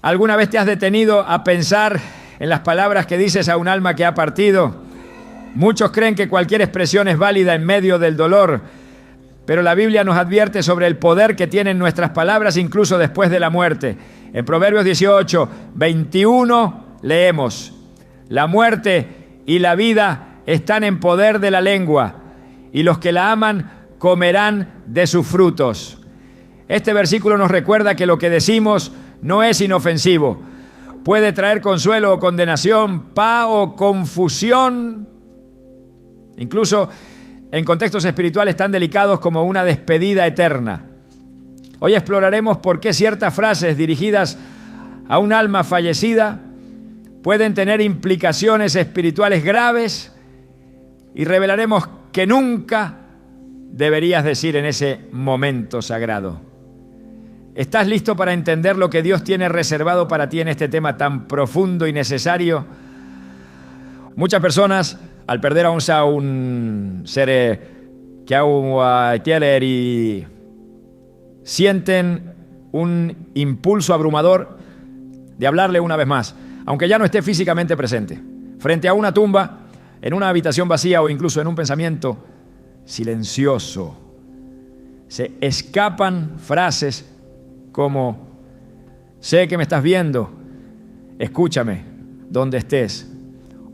¿Alguna vez te has detenido a pensar en las palabras que dices a un alma que ha partido? Muchos creen que cualquier expresión es válida en medio del dolor, pero la Biblia nos advierte sobre el poder que tienen nuestras palabras incluso después de la muerte. En Proverbios 18, 21 leemos: la muerte y la vida están en poder de la lengua, y los que la aman comerán de sus frutos. Este versículo nos recuerda que lo que decimos no es inofensivo. Puede traer consuelo o condenación, paz o confusión, incluso en contextos espirituales tan delicados como una despedida eterna. Hoy exploraremos por qué ciertas frases dirigidas a un alma fallecida pueden tener implicaciones espirituales graves, y revelaremos que nunca deberías decir en ese momento sagrado. ¿Estás listo para entender lo que Dios tiene reservado para ti en este tema tan profundo y necesario? Muchas personas, al perder a un ser que y sienten un impulso abrumador de hablarle una vez más, aunque ya no esté físicamente presente, frente a una tumba, en una habitación vacía o incluso en un pensamiento silencioso. Se escapan frases como: sé que me estás viendo, escúchame donde estés,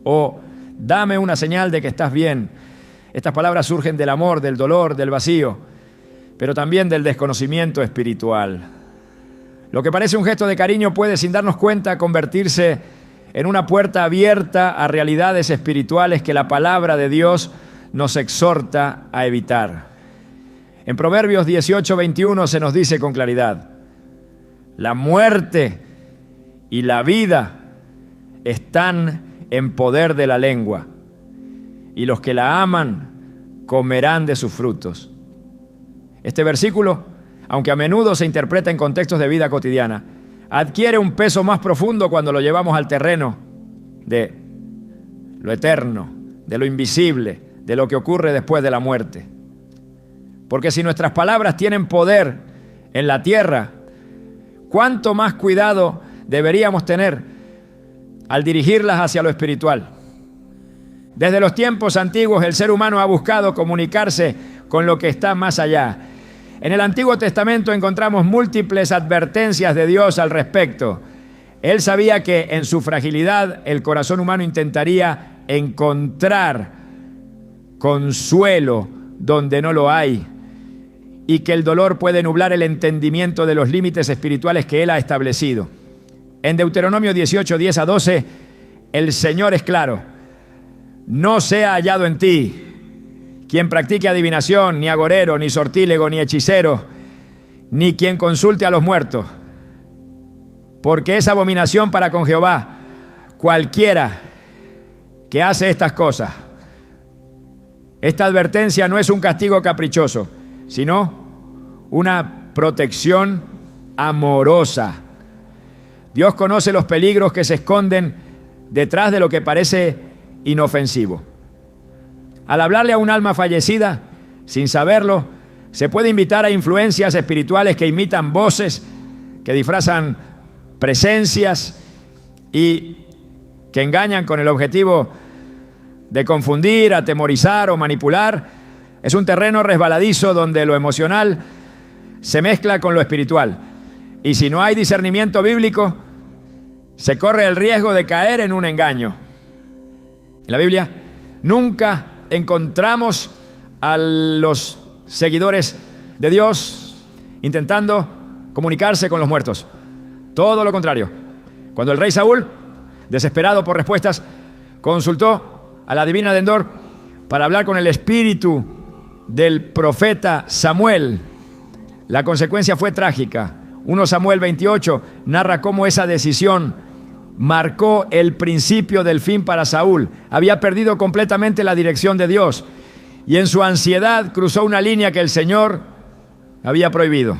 o dame una señal de que estás bien. Estas palabras surgen del amor, del dolor, del vacío, pero también del desconocimiento espiritual. Lo que parece un gesto de cariño puede, sin darnos cuenta, convertirse en una puerta abierta a realidades espirituales que la palabra de Dios nos exhorta a evitar. En Proverbios 18, 21 se nos dice con claridad: la muerte y la vida están en poder de la lengua, y los que la aman comerán de sus frutos. Este versículo, aunque a menudo se interpreta en contextos de vida cotidiana, adquiere un peso más profundo cuando lo llevamos al terreno de lo eterno, de lo invisible, de lo que ocurre después de la muerte. Porque si nuestras palabras tienen poder en la tierra, ¿cuánto más cuidado deberíamos tener al dirigirlas hacia lo espiritual? Desde los tiempos antiguos el ser humano ha buscado comunicarse con lo que está más allá. En el Antiguo Testamento encontramos múltiples advertencias de Dios al respecto. Él sabía que en su fragilidad el corazón humano intentaría encontrar consuelo donde no lo hay, y que el dolor puede nublar el entendimiento de los límites espirituales que Él ha establecido. En Deuteronomio 18, 10 a 12, el Señor es claro: no sea hallado en ti quien practique adivinación, ni agorero, ni sortílego, ni hechicero, ni quien consulte a los muertos, porque es abominación para con Jehová cualquiera que hace estas cosas. Esta advertencia no es un castigo caprichoso, sino una protección amorosa. Dios conoce los peligros que se esconden detrás de lo que parece inofensivo. Al hablarle a un alma fallecida, sin saberlo, se puede invitar a influencias espirituales que imitan voces, que disfrazan presencias y que engañan con el objetivo de confundir, atemorizar o manipular. Es un terreno resbaladizo donde lo emocional se mezcla con lo espiritual. Y si no hay discernimiento bíblico, se corre el riesgo de caer en un engaño. En la Biblia nunca encontramos a los seguidores de Dios intentando comunicarse con los muertos. Todo lo contrario. Cuando el rey Saúl, desesperado por respuestas, consultó a la divina de Endor para hablar con el espíritu del profeta Samuel, la consecuencia fue trágica. 1 Samuel 28 narra cómo esa decisión marcó el principio del fin para Saúl. Había perdido completamente la dirección de Dios y en su ansiedad cruzó una línea que el Señor había prohibido.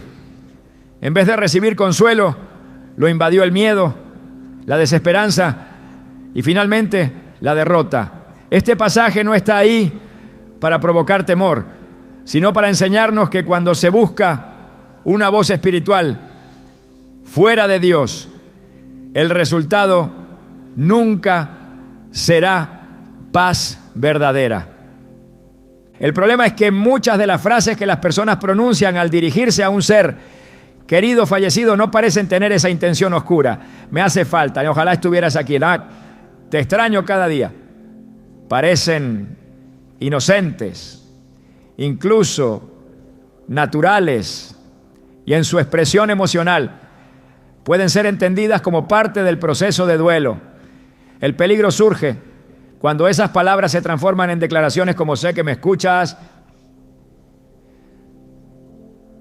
En vez de recibir consuelo, lo invadió el miedo, la desesperanza y finalmente la derrota. Este pasaje no está ahí para provocar temor, sino para enseñarnos que cuando se busca una voz espiritual fuera de Dios, el resultado nunca será paz verdadera. El problema es que muchas de las frases que las personas pronuncian al dirigirse a un ser querido fallecido no parecen tener esa intención oscura. Me hace falta, y ojalá estuvieras aquí. Te extraño cada día. Parecen inocentes, incluso naturales, y en su expresión emocional pueden ser entendidas como parte del proceso de duelo. El peligro surge cuando esas palabras se transforman en declaraciones como: sé que me escuchas,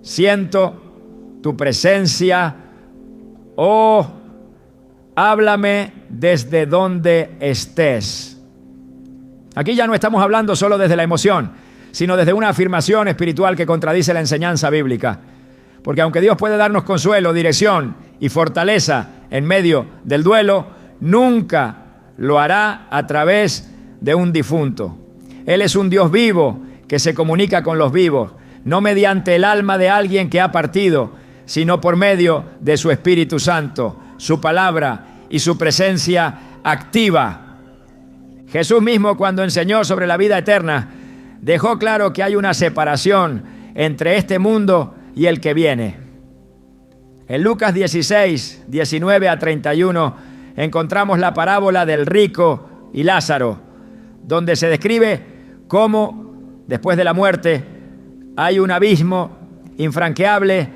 siento tu presencia, o háblame desde donde estés. Aquí ya no estamos hablando solo desde la emoción, sino desde una afirmación espiritual que contradice la enseñanza bíblica. Porque aunque Dios puede darnos consuelo, dirección y fortaleza en medio del duelo, nunca lo hará a través de un difunto. Él es un Dios vivo que se comunica con los vivos, no mediante el alma de alguien que ha partido, sino por medio de su Espíritu Santo, su palabra y su presencia activa. Jesús mismo, cuando enseñó sobre la vida eterna, dejó claro que hay una separación entre este mundo y el que viene. En Lucas 16, 19 a 31, encontramos la parábola del rico y Lázaro, donde se describe cómo, después de la muerte, hay un abismo infranqueable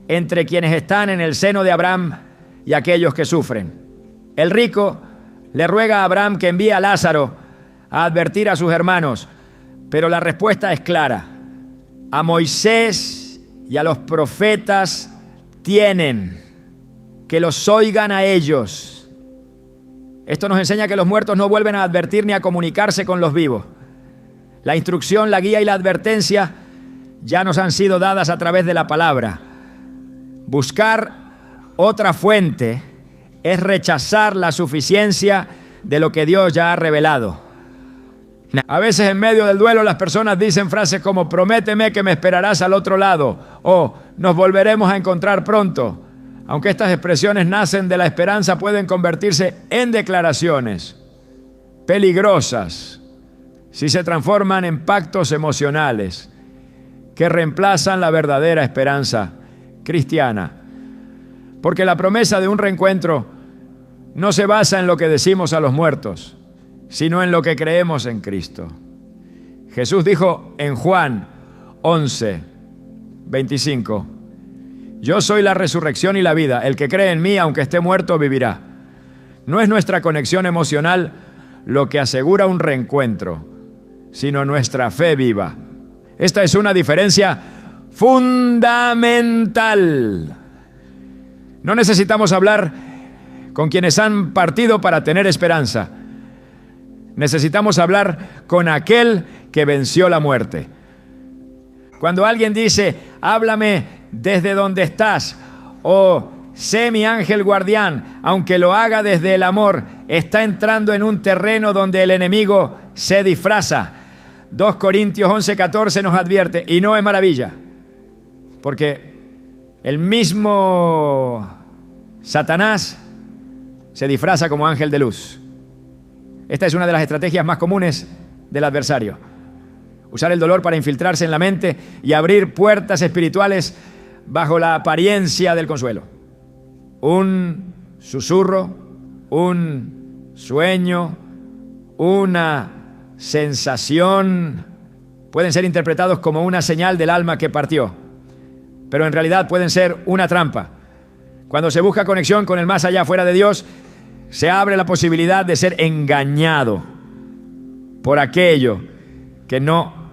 entre quienes están en el seno de Abraham y aquellos que sufren. El rico le ruega a Abraham que envíe a Lázaro a advertir a sus hermanos, pero la respuesta es clara. A Moisés y a los profetas tienen, que los oigan a ellos. Esto nos enseña que los muertos no vuelven a advertir ni a comunicarse con los vivos. La instrucción, la guía y la advertencia ya nos han sido dadas a través de la palabra. Buscar otra fuente es rechazar la suficiencia de lo que Dios ya ha revelado. A veces en medio del duelo las personas dicen frases como: prométeme que me esperarás al otro lado, o nos volveremos a encontrar pronto. Aunque estas expresiones nacen de la esperanza, pueden convertirse en declaraciones peligrosas si se transforman en pactos emocionales que reemplazan la verdadera esperanza cristiana. Porque la promesa de un reencuentro no se basa en lo que decimos a los muertos, sino en lo que creemos en Cristo. Jesús dijo en Juan 11, 25: yo soy la resurrección y la vida. El que cree en mí, aunque esté muerto, vivirá. No es nuestra conexión emocional lo que asegura un reencuentro, sino nuestra fe viva. Esta es una diferencia fundamental. No necesitamos hablar con quienes han partido para tener esperanza. Necesitamos hablar con aquel que venció la muerte. Cuando alguien dice: háblame desde donde estás, o sé mi ángel guardián, aunque lo haga desde el amor, está entrando en un terreno donde el enemigo se disfraza. 2 Corintios 11:14 nos advierte, y no es maravilla, porque el mismo Satanás se disfraza como ángel de luz. Esta es una de las estrategias más comunes del adversario: usar el dolor para infiltrarse en la mente y abrir puertas espirituales bajo la apariencia del consuelo. Un susurro, un sueño, una sensación pueden ser interpretados como una señal del alma que partió, pero en realidad pueden ser una trampa. Cuando se busca conexión con el más allá, fuera de Dios, se abre la posibilidad de ser engañado por aquello que no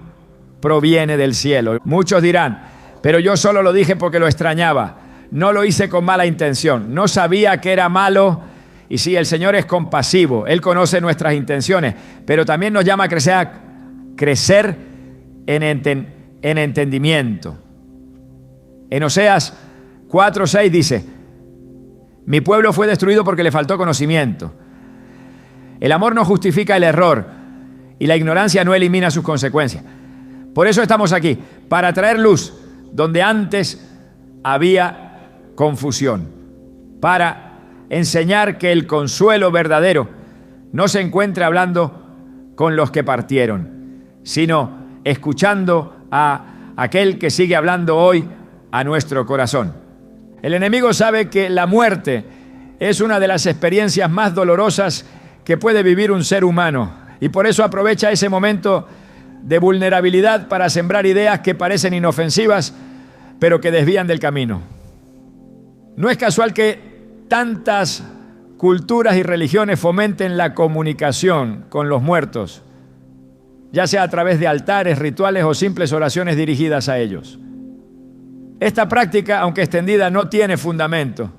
proviene del cielo. Muchos dirán: pero yo solo lo dije porque lo extrañaba, no lo hice con mala intención, no sabía que era malo. Y sí, el Señor es compasivo, Él conoce nuestras intenciones, pero también nos llama a crecer en entendimiento. En Oseas 4:6 dice: mi pueblo fue destruido porque le faltó conocimiento. El amor no justifica el error y la ignorancia no elimina sus consecuencias. Por eso estamos aquí, para traer luz donde antes había confusión, para enseñar que el consuelo verdadero no se encuentra hablando con los que partieron, sino escuchando a aquel que sigue hablando hoy a nuestro corazón. El enemigo sabe que la muerte es una de las experiencias más dolorosas que puede vivir un ser humano, y por eso aprovecha ese momento de vulnerabilidad para sembrar ideas que parecen inofensivas, pero que desvían del camino. No es casual que tantas culturas y religiones fomenten la comunicación con los muertos, ya sea a través de altares, rituales o simples oraciones dirigidas a ellos. Esta práctica, aunque extendida, no tiene fundamento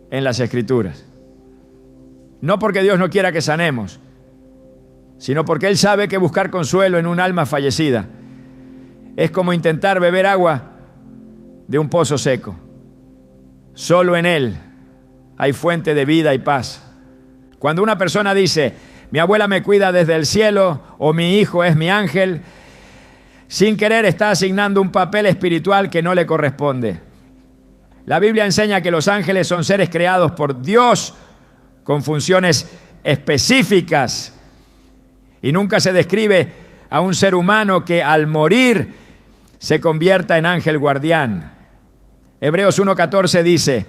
en las Escrituras. No porque Dios no quiera que sanemos, sino porque Él sabe que buscar consuelo en un alma fallecida es como intentar beber agua de un pozo seco. Solo en Él hay fuente de vida y paz. Cuando una persona dice, mi abuela me cuida desde el cielo, o mi hijo es mi ángel, sin querer está asignando un papel espiritual que no le corresponde. La Biblia enseña que los ángeles son seres creados por Dios con funciones específicas, y nunca se describe a un ser humano que al morir se convierta en ángel guardián. Hebreos 1:14 dice,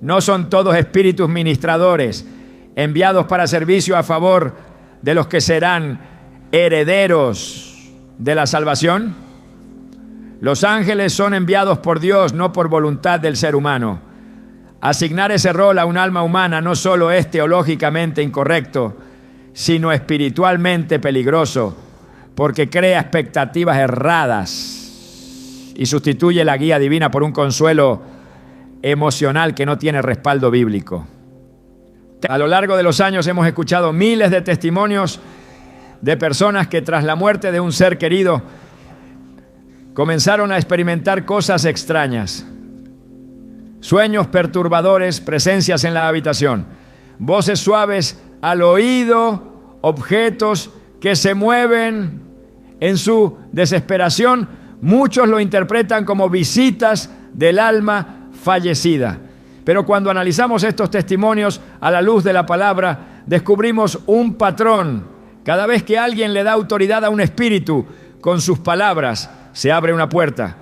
no son todos espíritus ministradores enviados para servicio a favor de los que serán herederos de la salvación. Los ángeles son enviados por Dios, no por voluntad del ser humano. Asignar ese rol a un alma humana no solo es teológicamente incorrecto, sino espiritualmente peligroso, porque crea expectativas erradas y sustituye la guía divina por un consuelo emocional que no tiene respaldo bíblico. A lo largo de los años hemos escuchado miles de testimonios de personas que tras la muerte de un ser querido comenzaron a experimentar cosas extrañas, sueños perturbadores, presencias en la habitación, voces suaves al oído, objetos que se mueven. En su desesperación, muchos lo interpretan como visitas del alma fallecida. Pero cuando analizamos estos testimonios a la luz de la palabra, descubrimos un patrón. Cada vez que alguien le da autoridad a un espíritu con sus palabras, se abre una puerta.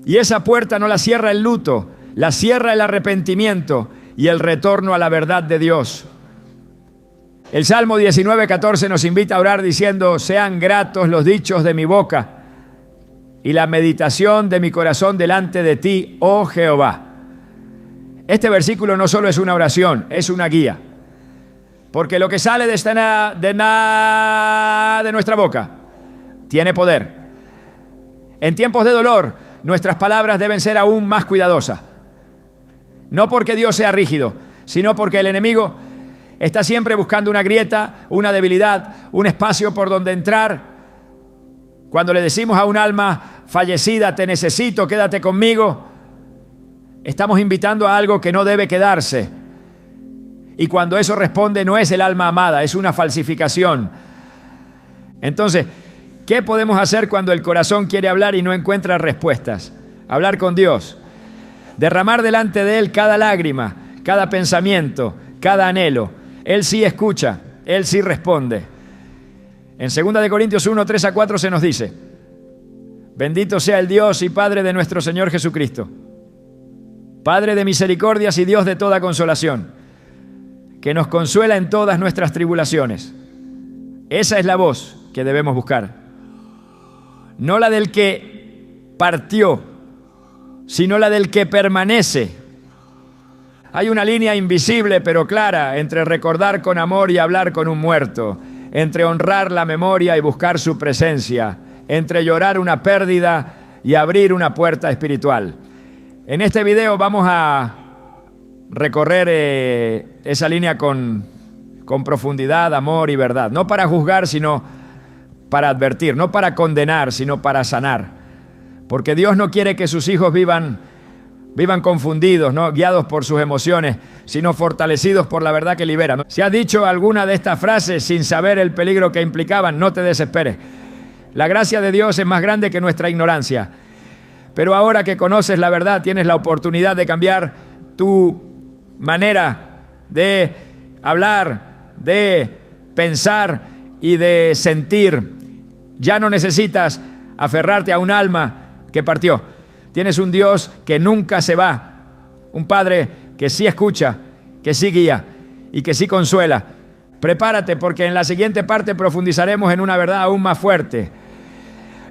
Y esa puerta no la cierra el luto, la cierra el arrepentimiento y el retorno a la verdad de Dios. El Salmo 19:14 nos invita a orar diciendo, sean gratos los dichos de mi boca y la meditación de mi corazón delante de ti, oh Jehová. Este versículo no solo es una oración, es una guía. Porque lo que sale de nuestra boca tiene poder. En tiempos de dolor, nuestras palabras deben ser aún más cuidadosas. No porque Dios sea rígido, sino porque el enemigo está siempre buscando una grieta, una debilidad, un espacio por donde entrar. Cuando le decimos a un alma fallecida, te necesito, quédate conmigo, estamos invitando a algo que no debe quedarse. Y cuando eso responde, no es el alma amada, es una falsificación. Entonces, ¿qué podemos hacer cuando el corazón quiere hablar y no encuentra respuestas? Hablar con Dios. Derramar delante de Él cada lágrima, cada pensamiento, cada anhelo. Él sí escucha, Él sí responde. En 2 Corintios 1, 3-4 se nos dice, bendito sea el Dios y Padre de nuestro Señor Jesucristo, Padre de misericordias y Dios de toda consolación, que nos consuela en todas nuestras tribulaciones. Esa es la voz que debemos buscar. No la del que partió, sino la del que permanece. Hay una línea invisible pero clara entre recordar con amor y hablar con un muerto, entre honrar la memoria y buscar su presencia, entre llorar una pérdida y abrir una puerta espiritual. En este video vamos a recorrer esa línea con profundidad, amor y verdad. No para juzgar, sino para advertir. No para condenar, sino para sanar. Porque Dios no quiere que sus hijos vivan confundidos, ¿no? Guiados por sus emociones, sino fortalecidos por la verdad que libera. Si has dicho alguna de estas frases sin saber el peligro que implicaban, no te desesperes. La gracia de Dios es más grande que nuestra ignorancia. Pero ahora que conoces la verdad, tienes la oportunidad de cambiar tu manera de hablar, de pensar y de sentir. Ya no necesitas aferrarte a un alma que partió. Tienes un Dios que nunca se va, un Padre que sí escucha, que sí guía y que sí consuela. Prepárate, porque en la siguiente parte profundizaremos en una verdad aún más fuerte.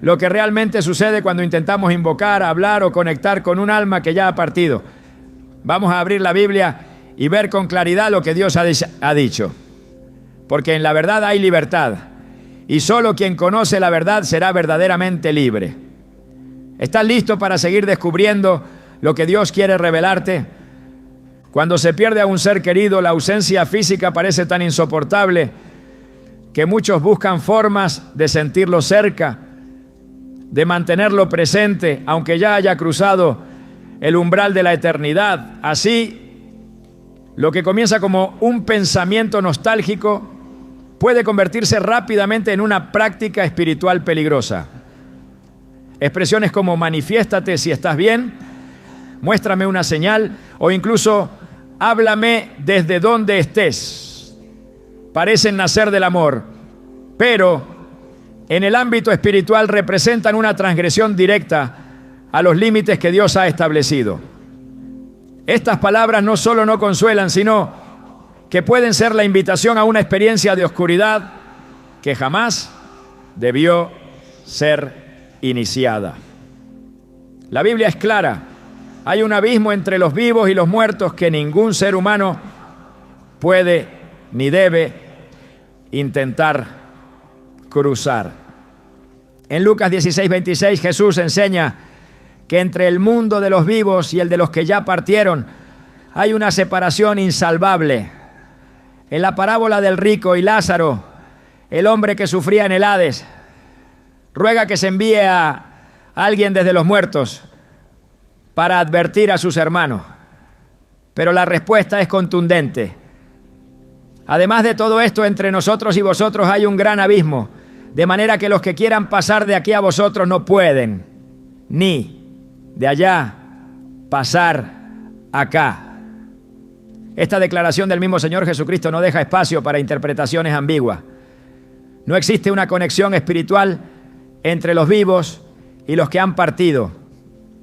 Lo que realmente sucede cuando intentamos invocar, hablar o conectar con un alma que ya ha partido. Vamos a abrir la Biblia y ver con claridad lo que Dios ha dicho. Porque en la verdad hay libertad. Y solo quien conoce la verdad será verdaderamente libre. ¿Estás listo para seguir descubriendo lo que Dios quiere revelarte? Cuando se pierde a un ser querido, la ausencia física parece tan insoportable que muchos buscan formas de sentirlo cerca, de mantenerlo presente, aunque ya haya cruzado el umbral de la eternidad. Así, lo que comienza como un pensamiento nostálgico puede convertirse rápidamente en una práctica espiritual peligrosa. Expresiones como manifiéstate si estás bien, muéstrame una señal o incluso háblame desde donde estés, parecen nacer del amor, pero en el ámbito espiritual representan una transgresión directa a los límites que Dios ha establecido. Estas palabras no solo no consuelan, sino que pueden ser la invitación a una experiencia de oscuridad que jamás debió ser iniciada. La Biblia es clara. Hay un abismo entre los vivos y los muertos que ningún ser humano puede ni debe intentar cruzar. En Lucas 16:26 Jesús enseña que entre el mundo de los vivos y el de los que ya partieron hay una separación insalvable. En la parábola del rico y Lázaro, el hombre que sufría en el Hades, ruega que se envíe a alguien desde los muertos para advertir a sus hermanos. Pero la respuesta es contundente. Además de todo esto, entre nosotros y vosotros hay un gran abismo, de manera que los que quieran pasar de aquí a vosotros no pueden, ni de allá pasar acá. Esta declaración del mismo Señor Jesucristo no deja espacio para interpretaciones ambiguas. No existe una conexión espiritual entre los vivos y los que han partido,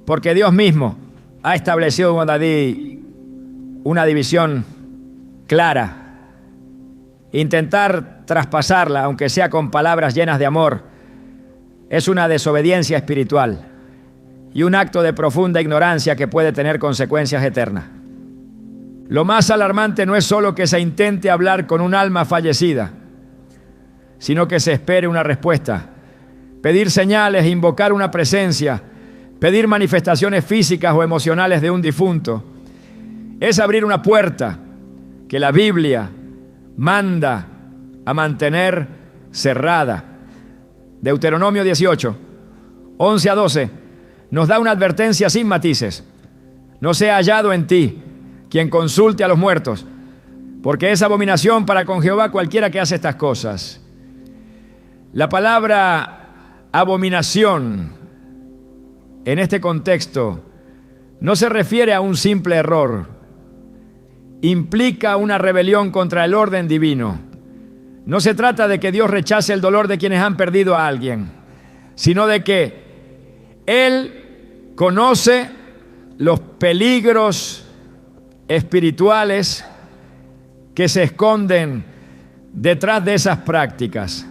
porque Dios mismo ha establecido una división clara. Intentar traspasarla, aunque sea con palabras llenas de amor, es una desobediencia espiritual y un acto de profunda ignorancia que puede tener consecuencias eternas. Lo más alarmante no es solo que se intente hablar con un alma fallecida, sino que se espere una respuesta. Pedir señales, invocar una presencia, pedir manifestaciones físicas o emocionales de un difunto, es abrir una puerta que la Biblia manda a mantener cerrada. Deuteronomio 18, 11 a 12, nos da una advertencia sin matices. No sea hallado en ti quien consulte a los muertos, porque es abominación para con Jehová cualquiera que hace estas cosas. La palabra abominación en este contexto no se refiere a un simple error, implica una rebelión contra el orden divino. No se trata de que Dios rechace el dolor de quienes han perdido a alguien, sino de que Él conoce los peligros espirituales que se esconden detrás de esas prácticas.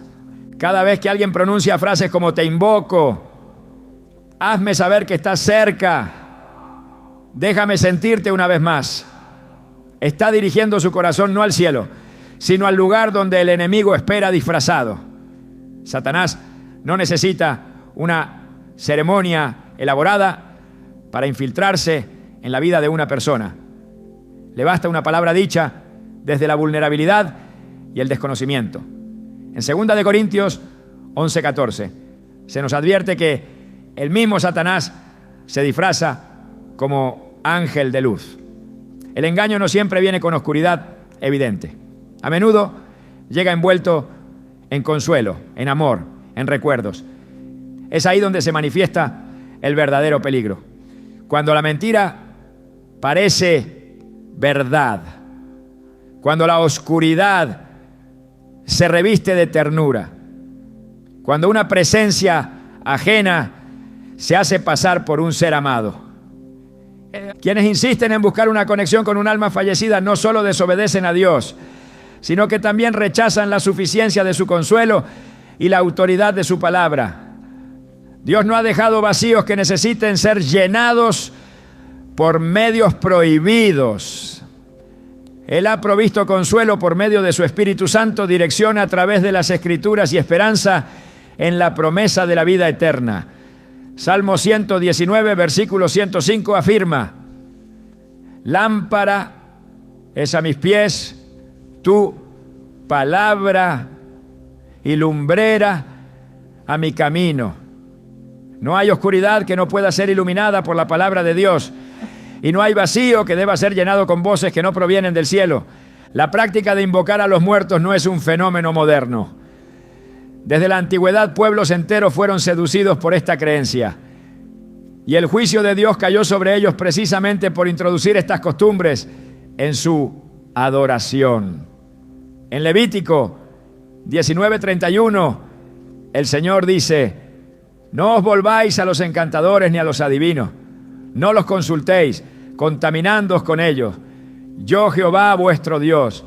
Cada vez que alguien pronuncia frases como te invoco, hazme saber que estás cerca, déjame sentirte una vez más, está dirigiendo su corazón no al cielo, sino al lugar donde el enemigo espera disfrazado. Satanás no necesita una ceremonia elaborada para infiltrarse en la vida de una persona. Le basta una palabra dicha desde la vulnerabilidad y el desconocimiento. En 2 Corintios 11:14 se nos advierte que el mismo Satanás se disfraza como ángel de luz. El engaño no siempre viene con oscuridad evidente. A menudo llega envuelto en consuelo, en amor, en recuerdos. Es ahí donde se manifiesta el verdadero peligro. Cuando la mentira parece verdad. Cuando la oscuridad se reviste de ternura. Cuando una presencia ajena se hace pasar por un ser amado. Quienes insisten en buscar una conexión con un alma fallecida no solo desobedecen a Dios, sino que también rechazan la suficiencia de su consuelo y la autoridad de su palabra. Dios no ha dejado vacíos que necesiten ser llenados por medios prohibidos. Él ha provisto consuelo por medio de su Espíritu Santo, dirección a través de las Escrituras y esperanza en la promesa de la vida eterna. Salmo 119, versículo 105 afirma: lámpara es a mis pies tu palabra y lumbrera a mi camino. No hay oscuridad que no pueda ser iluminada por la palabra de Dios, y no hay vacío que deba ser llenado con voces que no provienen del cielo. La práctica de invocar a los muertos no es un fenómeno moderno. Desde la antigüedad, pueblos enteros fueron seducidos por esta creencia, y el juicio de Dios cayó sobre ellos precisamente por introducir estas costumbres en su adoración. En Levítico 19:31, el Señor dice: no os volváis a los encantadores ni a los adivinos, no los consultéis, contaminándoos con ellos. Yo, Jehová, vuestro Dios.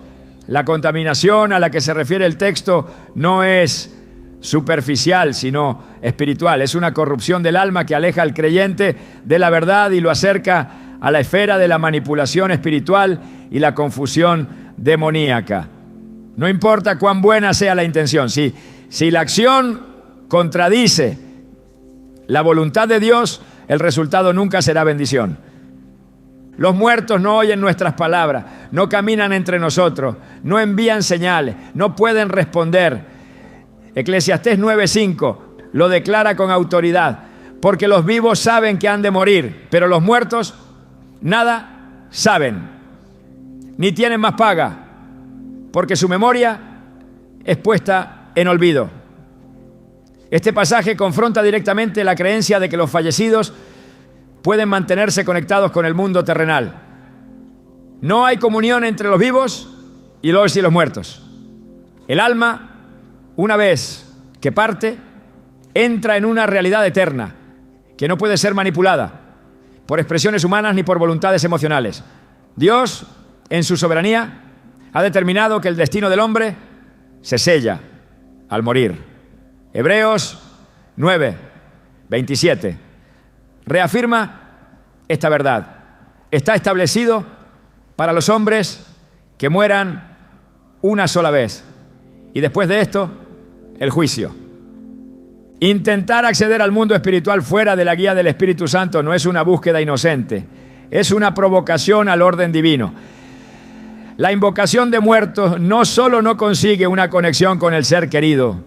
La contaminación a la que se refiere el texto no es superficial, sino espiritual. Es una corrupción del alma que aleja al creyente de la verdad y lo acerca a la esfera de la manipulación espiritual y la confusión demoníaca. No importa cuán buena sea la intención, si la acción contradice la voluntad de Dios, el resultado nunca será bendición. Los muertos no oyen nuestras palabras, no caminan entre nosotros, no envían señales, no pueden responder. Eclesiastés 9:5 lo declara con autoridad: porque los vivos saben que han de morir, pero los muertos nada saben, ni tienen más paga, porque su memoria es puesta en olvido. Este pasaje confronta directamente la creencia de que los fallecidos pueden mantenerse conectados con el mundo terrenal. No hay comunión entre los vivos y los muertos. El alma, una vez que parte, entra en una realidad eterna que no puede ser manipulada por expresiones humanas ni por voluntades emocionales. Dios, en su soberanía, ha determinado que el destino del hombre se sella al morir. Hebreos 9:27 reafirma esta verdad. Está establecido para los hombres que mueran una sola vez, y después de esto, el juicio. Intentar acceder al mundo espiritual fuera de la guía del Espíritu Santo no es una búsqueda inocente, es una provocación al orden divino. La invocación de muertos no solo no consigue una conexión con el ser querido,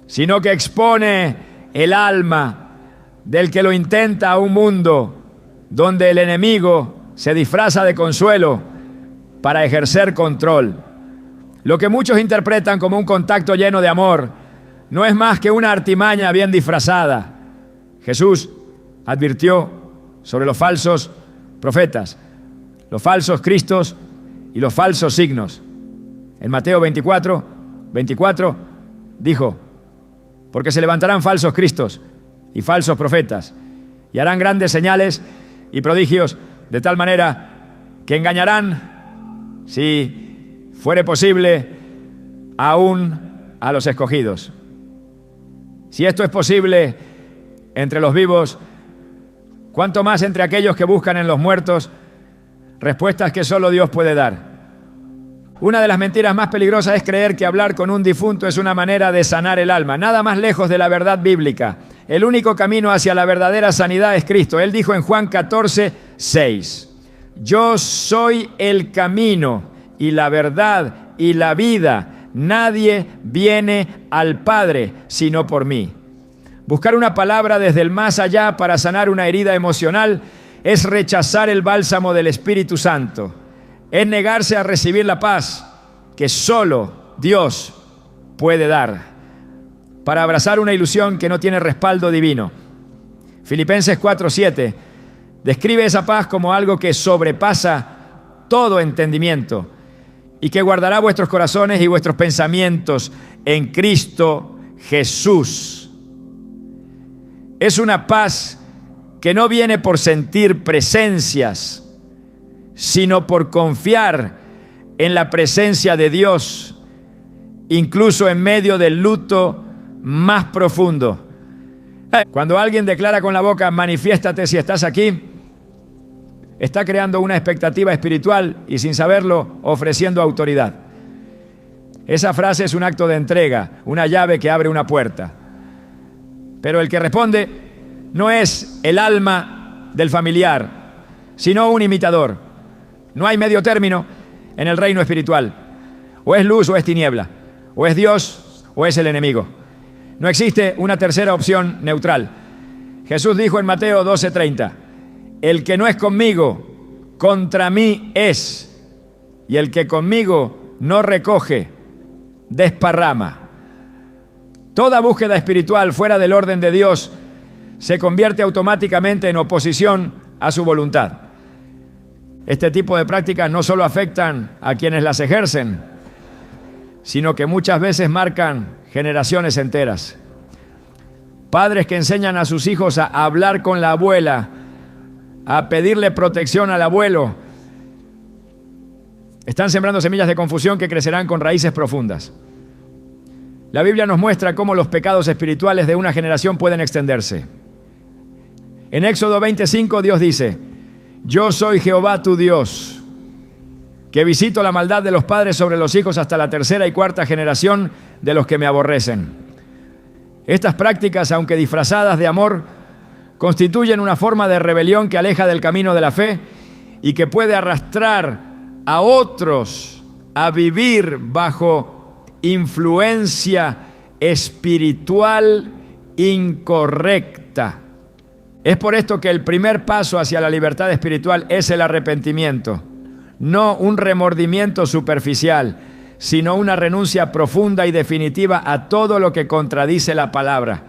sino que expone el alma del que lo intenta a un mundo donde el enemigo se disfraza de consuelo para ejercer control. Lo que muchos interpretan como un contacto lleno de amor no es más que una artimaña bien disfrazada. Jesús advirtió sobre los falsos profetas, los falsos cristos y los falsos signos. En Mateo 24 dijo: porque se levantarán falsos cristos y falsos profetas, y harán grandes señales y prodigios, de tal manera que engañarán, si fuere posible, aún a los escogidos. Si esto es posible entre los vivos, ¿cuánto más entre aquellos que buscan en los muertos respuestas que solo Dios puede dar? Una de las mentiras más peligrosas es creer que hablar con un difunto es una manera de sanar el alma. Nada más lejos de la verdad bíblica. El único camino hacia la verdadera sanidad es Cristo. Él dijo en Juan 14:6: yo soy el camino y la verdad y la vida. Nadie viene al Padre sino por mí. Buscar una palabra desde el más allá para sanar una herida emocional es rechazar el bálsamo del Espíritu Santo. Es negarse a recibir la paz que solo Dios puede dar, para abrazar una ilusión que no tiene respaldo divino. Filipenses 4:7 describe esa paz como algo que sobrepasa todo entendimiento y que guardará vuestros corazones y vuestros pensamientos en Cristo Jesús. Es una paz que no viene por sentir presencias, sino por confiar en la presencia de Dios, incluso en medio del luto más profundo. Cuando alguien declara con la boca, manifiéstate si estás aquí, está creando una expectativa espiritual y sin saberlo ofreciendo autoridad. Esa frase es un acto de entrega, una llave que abre una puerta. Pero el que responde no es el alma del familiar, sino un imitador. No hay medio término en el reino espiritual. O es luz o es tiniebla. O es Dios o es el enemigo. No existe una tercera opción neutral. Jesús dijo en Mateo 12:30, el que no es conmigo, contra mí es. Y el que conmigo no recoge, desparrama. Toda búsqueda espiritual fuera del orden de Dios se convierte automáticamente en oposición a su voluntad. Este tipo de prácticas no solo afectan a quienes las ejercen, sino que muchas veces marcan generaciones enteras. Padres que enseñan a sus hijos a hablar con la abuela, a pedirle protección al abuelo, están sembrando semillas de confusión que crecerán con raíces profundas. La Biblia nos muestra cómo los pecados espirituales de una generación pueden extenderse. En Éxodo 25 Dios dice, yo soy Jehová tu Dios, que visito la maldad de los padres sobre los hijos hasta la tercera y cuarta generación de los que me aborrecen. Estas prácticas, aunque disfrazadas de amor, constituyen una forma de rebelión que aleja del camino de la fe y que puede arrastrar a otros a vivir bajo influencia espiritual incorrecta. Es por esto que el primer paso hacia la libertad espiritual es el arrepentimiento, no un remordimiento superficial, sino una renuncia profunda y definitiva a todo lo que contradice la palabra.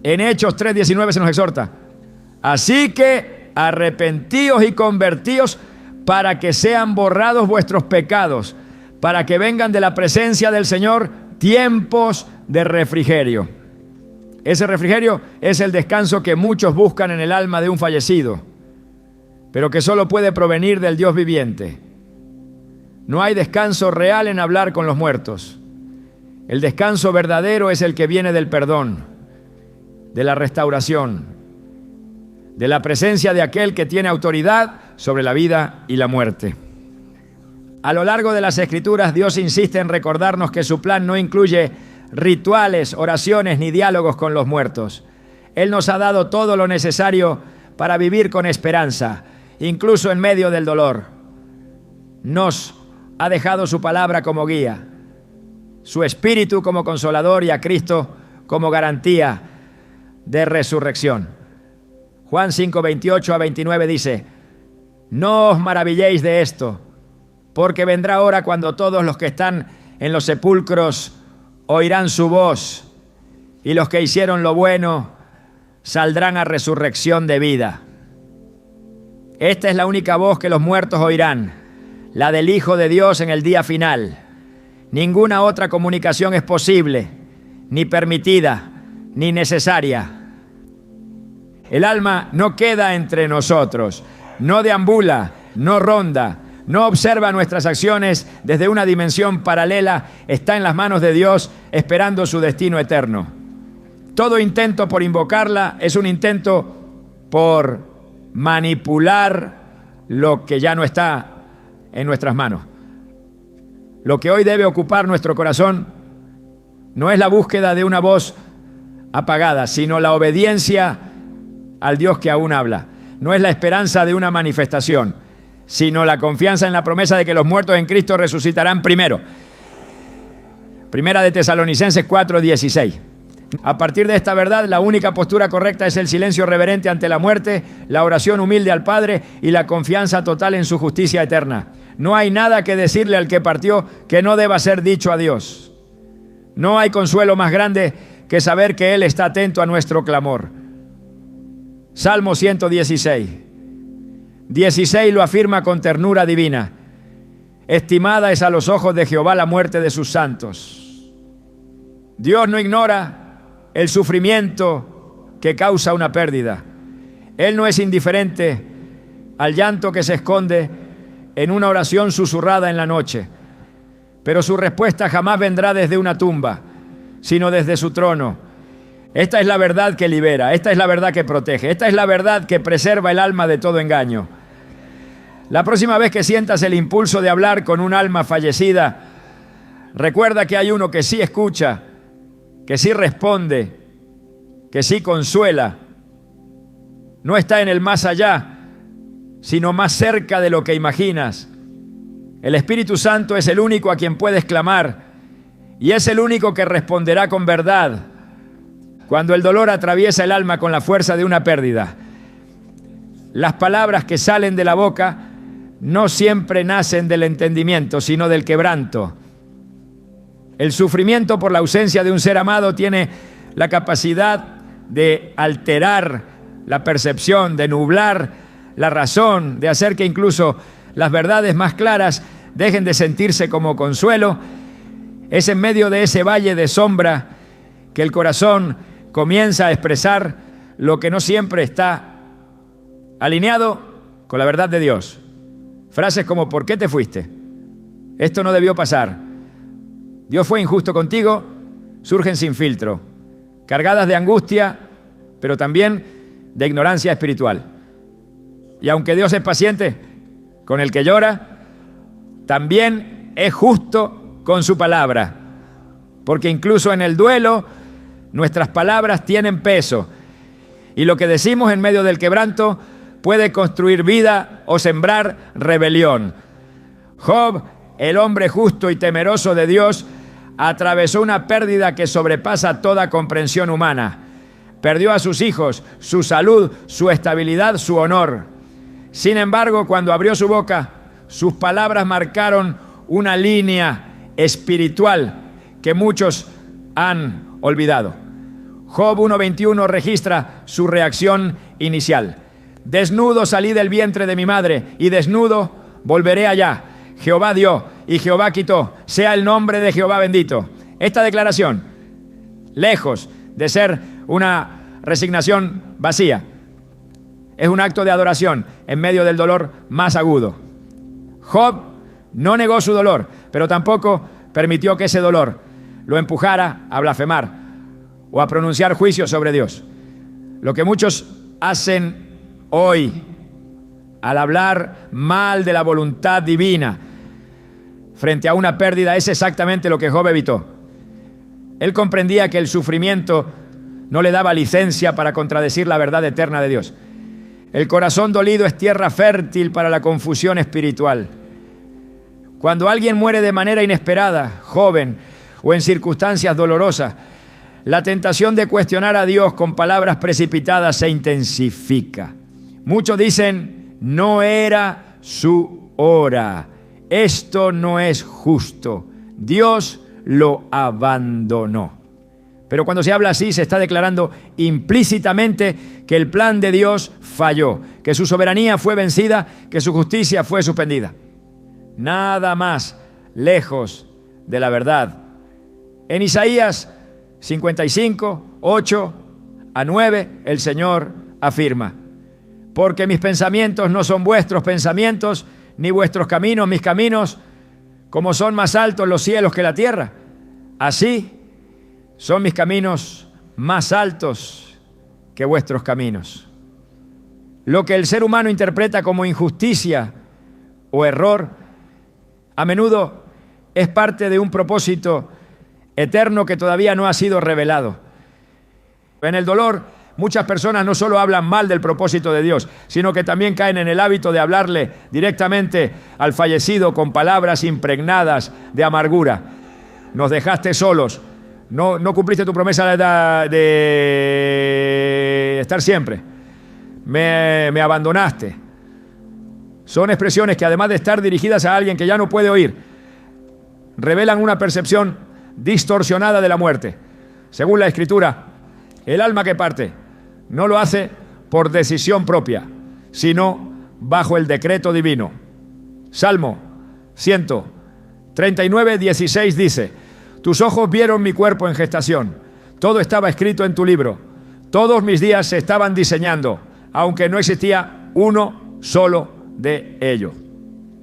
En Hechos 3:19 se nos exhorta, así que arrepentíos y convertíos para que sean borrados vuestros pecados, para que vengan de la presencia del Señor tiempos de refrigerio. Ese refrigerio es el descanso que muchos buscan en el alma de un fallecido, pero que solo puede provenir del Dios viviente. No hay descanso real en hablar con los muertos. El descanso verdadero es el que viene del perdón, de la restauración, de la presencia de aquel que tiene autoridad sobre la vida y la muerte. A lo largo de las Escrituras, Dios insiste en recordarnos que su plan no incluye rituales, oraciones ni diálogos con los muertos. Él nos ha dado todo lo necesario para vivir con esperanza, incluso en medio del dolor. Nos ha dejado su palabra como guía, su espíritu como consolador y a Cristo como garantía de resurrección. Juan 5:28-29 dice, no os maravilléis de esto, porque vendrá hora cuando todos los que están en los sepulcros oirán su voz, y los que hicieron lo bueno saldrán a resurrección de vida. Esta es la única voz que los muertos oirán, la del Hijo de Dios en el día final. Ninguna otra comunicación es posible, ni permitida, ni necesaria. El alma no queda entre nosotros, no deambula, no ronda, no observa nuestras acciones desde una dimensión paralela, está en las manos de Dios esperando su destino eterno. Todo intento por invocarla es un intento por manipular lo que ya no está en nuestras manos. Lo que hoy debe ocupar nuestro corazón no es la búsqueda de una voz apagada, sino la obediencia al Dios que aún habla. No es la esperanza de una manifestación, sino la confianza en la promesa de que los muertos en Cristo resucitarán primero. Primera de Tesalonicenses 4:16. A partir de esta verdad, la única postura correcta es el silencio reverente ante la muerte, la oración humilde al Padre y la confianza total en su justicia eterna. No hay nada que decirle al que partió que no deba ser dicho a Dios. No hay consuelo más grande que saber que Él está atento a nuestro clamor. Salmo 116. 16 lo afirma con ternura divina. Estimada es a los ojos de Jehová la muerte de sus santos. Dios no ignora el sufrimiento que causa una pérdida. Él no es indiferente al llanto que se esconde en una oración susurrada en la noche. Pero su respuesta jamás vendrá desde una tumba, sino desde su trono. Esta es la verdad que libera, esta es la verdad que protege, esta es la verdad que preserva el alma de todo engaño. La próxima vez que sientas el impulso de hablar con un alma fallecida, recuerda que hay uno que sí escucha, que sí responde, que sí consuela. No está en el más allá, sino más cerca de lo que imaginas. El Espíritu Santo es el único a quien puedes clamar y es el único que responderá con verdad cuando el dolor atraviesa el alma con la fuerza de una pérdida. Las palabras que salen de la boca no siempre nacen del entendimiento, sino del quebranto. El sufrimiento por la ausencia de un ser amado tiene la capacidad de alterar la percepción, de nublar la razón, de hacer que incluso las verdades más claras dejen de sentirse como consuelo. Es en medio de ese valle de sombra que el corazón comienza a expresar lo que no siempre está alineado con la verdad de Dios. Frases como: ¿por qué te fuiste? Esto no debió pasar. Dios fue injusto contigo, surgen sin filtro, cargadas de angustia, pero también de ignorancia espiritual. Y aunque Dios es paciente con el que llora, también es justo con su palabra, porque incluso en el duelo nuestras palabras tienen peso, y lo que decimos en medio del quebranto puede construir vida o sembrar rebelión. Job, el hombre justo y temeroso de Dios, atravesó una pérdida que sobrepasa toda comprensión humana. Perdió a sus hijos, su salud, su estabilidad, su honor. Sin embargo, cuando abrió su boca, sus palabras marcaron una línea espiritual que muchos han olvidado. Job 1:21 registra su reacción inicial. Desnudo salí del vientre de mi madre y desnudo volveré allá. Jehová dio y Jehová quitó. Sea el nombre de Jehová bendito. Esta declaración, lejos de ser una resignación vacía, es un acto de adoración en medio del dolor más agudo. Job no negó su dolor, pero tampoco permitió que ese dolor lo empujara a blasfemar o a pronunciar juicio sobre Dios. Lo que muchos hacen hoy al hablar mal de la voluntad divina frente a una pérdida es exactamente lo que Job evitó. Él comprendía que el sufrimiento no le daba licencia para contradecir la verdad eterna de Dios. El corazón dolido es tierra fértil para la confusión espiritual. Cuando alguien muere de manera inesperada, joven o en circunstancias dolorosas, la tentación de cuestionar a Dios con palabras precipitadas se intensifica. Muchos dicen: no era su hora, esto no es justo, Dios lo abandonó. Pero cuando se habla así, se está declarando implícitamente que el plan de Dios falló, que su soberanía fue vencida, que su justicia fue suspendida. Nada más lejos de la verdad. En Isaías 55, 8 a 9, el Señor afirma: porque mis pensamientos no son vuestros pensamientos, ni vuestros caminos mis caminos, como son más altos los cielos que la tierra, así son mis caminos más altos que vuestros caminos. Lo que el ser humano interpreta como injusticia o error, a menudo es parte de un propósito eterno que todavía no ha sido revelado. En el dolor, muchas personas no solo hablan mal del propósito de Dios, sino que también caen en el hábito de hablarle directamente al fallecido con palabras impregnadas de amargura. Nos dejaste solos, no cumpliste tu promesa de estar siempre, me abandonaste. Son expresiones que, además de estar dirigidas a alguien que ya no puede oír, revelan una percepción distorsionada de la muerte. Según la Escritura, el alma que parte no lo hace por decisión propia, sino bajo el decreto divino. Salmo 139, 16 dice: tus ojos vieron mi cuerpo en gestación, todo estaba escrito en tu libro, todos mis días se estaban diseñando, aunque no existía uno solo de ellos.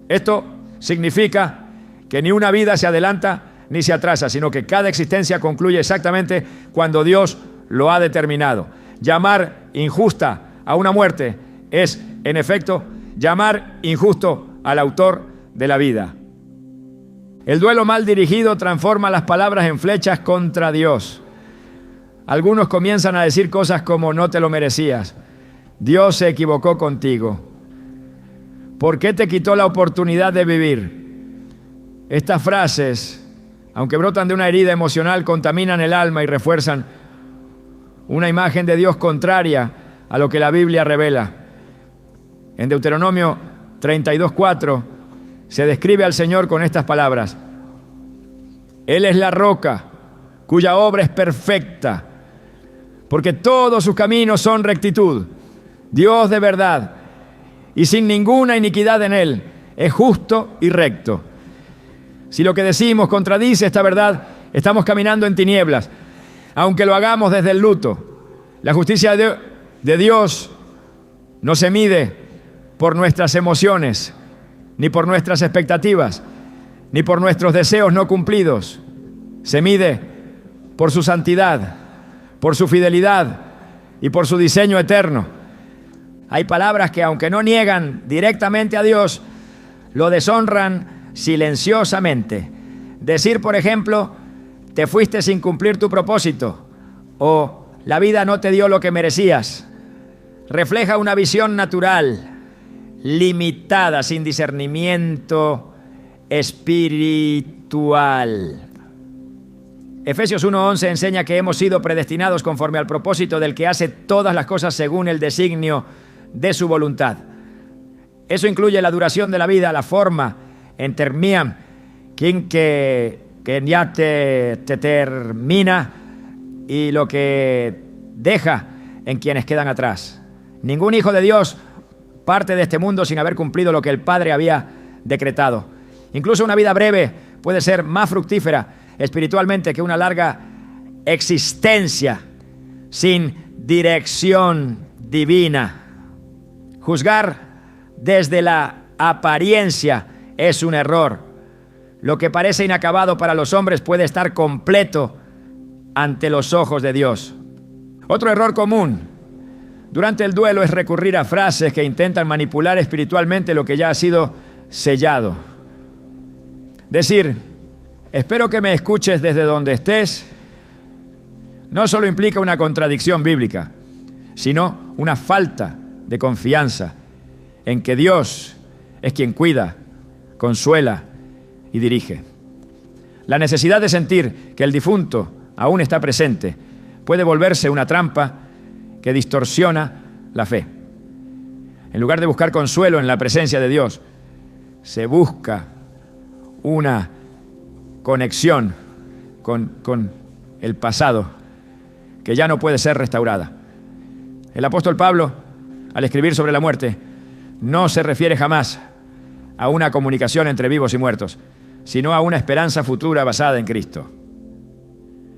Esto significa que ni una vida se adelanta ni se atrasa, sino que cada existencia concluye exactamente cuando Dios lo ha determinado. Llamar injusta a una muerte es, en efecto, llamar injusto al autor de la vida. El duelo mal dirigido transforma las palabras en flechas contra Dios. Algunos comienzan a decir cosas como: no te lo merecías, Dios se equivocó contigo, ¿por qué te quitó la oportunidad de vivir? Estas frases, aunque brotan de una herida emocional, contaminan el alma y refuerzan una imagen de Dios contraria a lo que la Biblia revela. En Deuteronomio 32:4 se describe al Señor con estas palabras: Él es la roca, cuya obra es perfecta, porque todos sus caminos son rectitud. Dios de verdad, y sin ninguna iniquidad en Él, es justo y recto. Si lo que decimos contradice esta verdad, estamos caminando en tinieblas, aunque lo hagamos desde el luto. La justicia de Dios no se mide por nuestras emociones, ni por nuestras expectativas, ni por nuestros deseos no cumplidos. Se mide por su santidad, por su fidelidad y por su diseño eterno. Hay palabras que, aunque no niegan directamente a Dios, lo deshonran silenciosamente. Decir, por ejemplo, te fuiste sin cumplir tu propósito, o la vida no te dio lo que merecías, refleja una visión natural, limitada, sin discernimiento espiritual. Efesios 1:11 enseña que hemos sido predestinados conforme al propósito del que hace todas las cosas según el designio de su voluntad. Eso incluye la duración de la vida, la forma, en termiam, quien que ya te termina, y lo que deja en quienes quedan atrás. Ningún hijo de Dios parte de este mundo sin haber cumplido lo que el Padre había decretado. Incluso una vida breve puede ser más fructífera espiritualmente que una larga existencia sin dirección divina. Juzgar desde la apariencia es un error. Lo que parece inacabado para los hombres puede estar completo ante los ojos de Dios. Otro error común durante el duelo es recurrir a frases que intentan manipular espiritualmente lo que ya ha sido sellado. Decir: espero que me escuches desde donde estés, no solo implica una contradicción bíblica, sino una falta de confianza en que Dios es quien cuida, consuela y dirige. La necesidad de sentir que el difunto aún está presente puede volverse una trampa que distorsiona la fe. En lugar de buscar consuelo en la presencia de Dios, se busca una conexión con el pasado que ya no puede ser restaurada. El apóstol Pablo, al escribir sobre la muerte, no se refiere jamás a una comunicación entre vivos y muertos, sino a una esperanza futura basada en Cristo.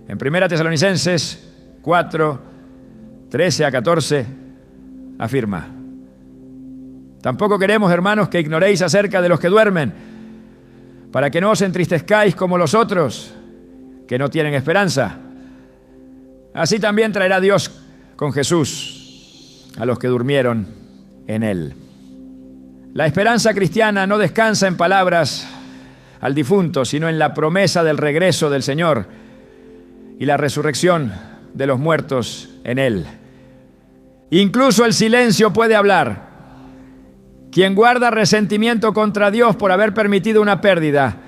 En 1 Tesalonicenses 4, 13 a 14, afirma: tampoco queremos, hermanos, que ignoréis acerca de los que duermen, para que no os entristezcáis como los otros, que no tienen esperanza. Así también traerá Dios con Jesús a los que durmieron en Él. La esperanza cristiana no descansa en palabras al difunto, sino en la promesa del regreso del Señor y la resurrección de los muertos en Él. Incluso el silencio puede hablar. Quien guarda resentimiento contra Dios por haber permitido una pérdida,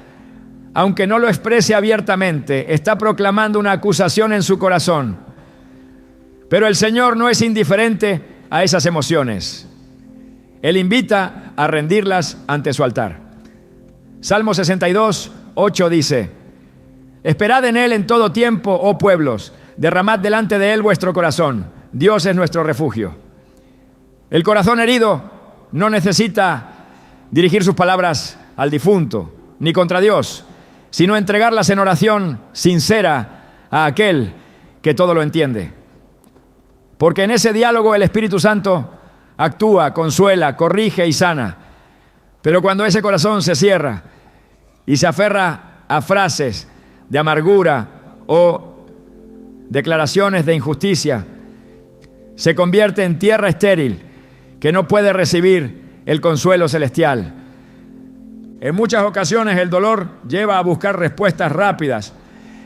aunque no lo exprese abiertamente, está proclamando una acusación en su corazón. Pero el Señor no es indiferente a esas emociones. Él invita a rendirlas ante su altar. Salmo 62, 8 dice: esperad en Él en todo tiempo, oh pueblos, derramad delante de Él vuestro corazón. Dios es nuestro refugio. El corazón herido no necesita dirigir sus palabras al difunto, ni contra Dios, sino entregarlas en oración sincera a aquel que todo lo entiende. Porque en ese diálogo el Espíritu Santo actúa, consuela, corrige y sana. Pero cuando ese corazón se cierra y se aferra a frases de amargura o declaraciones de injusticia, se convierte en tierra estéril que no puede recibir el consuelo celestial. En muchas ocasiones el dolor lleva a buscar respuestas rápidas,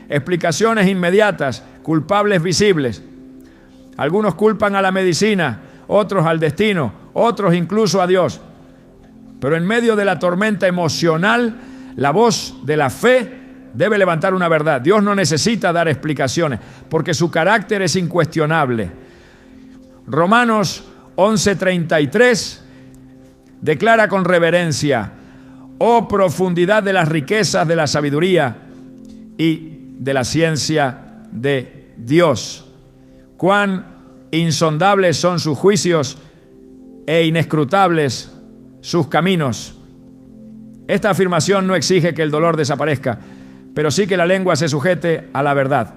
explicaciones inmediatas, culpables visibles. Algunos culpan a la medicina, otros al destino, otros incluso a Dios. Pero en medio de la tormenta emocional, la voz de la fe debe levantar una verdad. Dios no necesita dar explicaciones, porque su carácter es incuestionable. Romanos 11:33 declara con reverencia: oh profundidad de las riquezas de la sabiduría y de la ciencia de Dios. Cuán insondables son sus juicios e inescrutables sus caminos. Esta afirmación no exige que el dolor desaparezca, pero sí que la lengua se sujete a la verdad.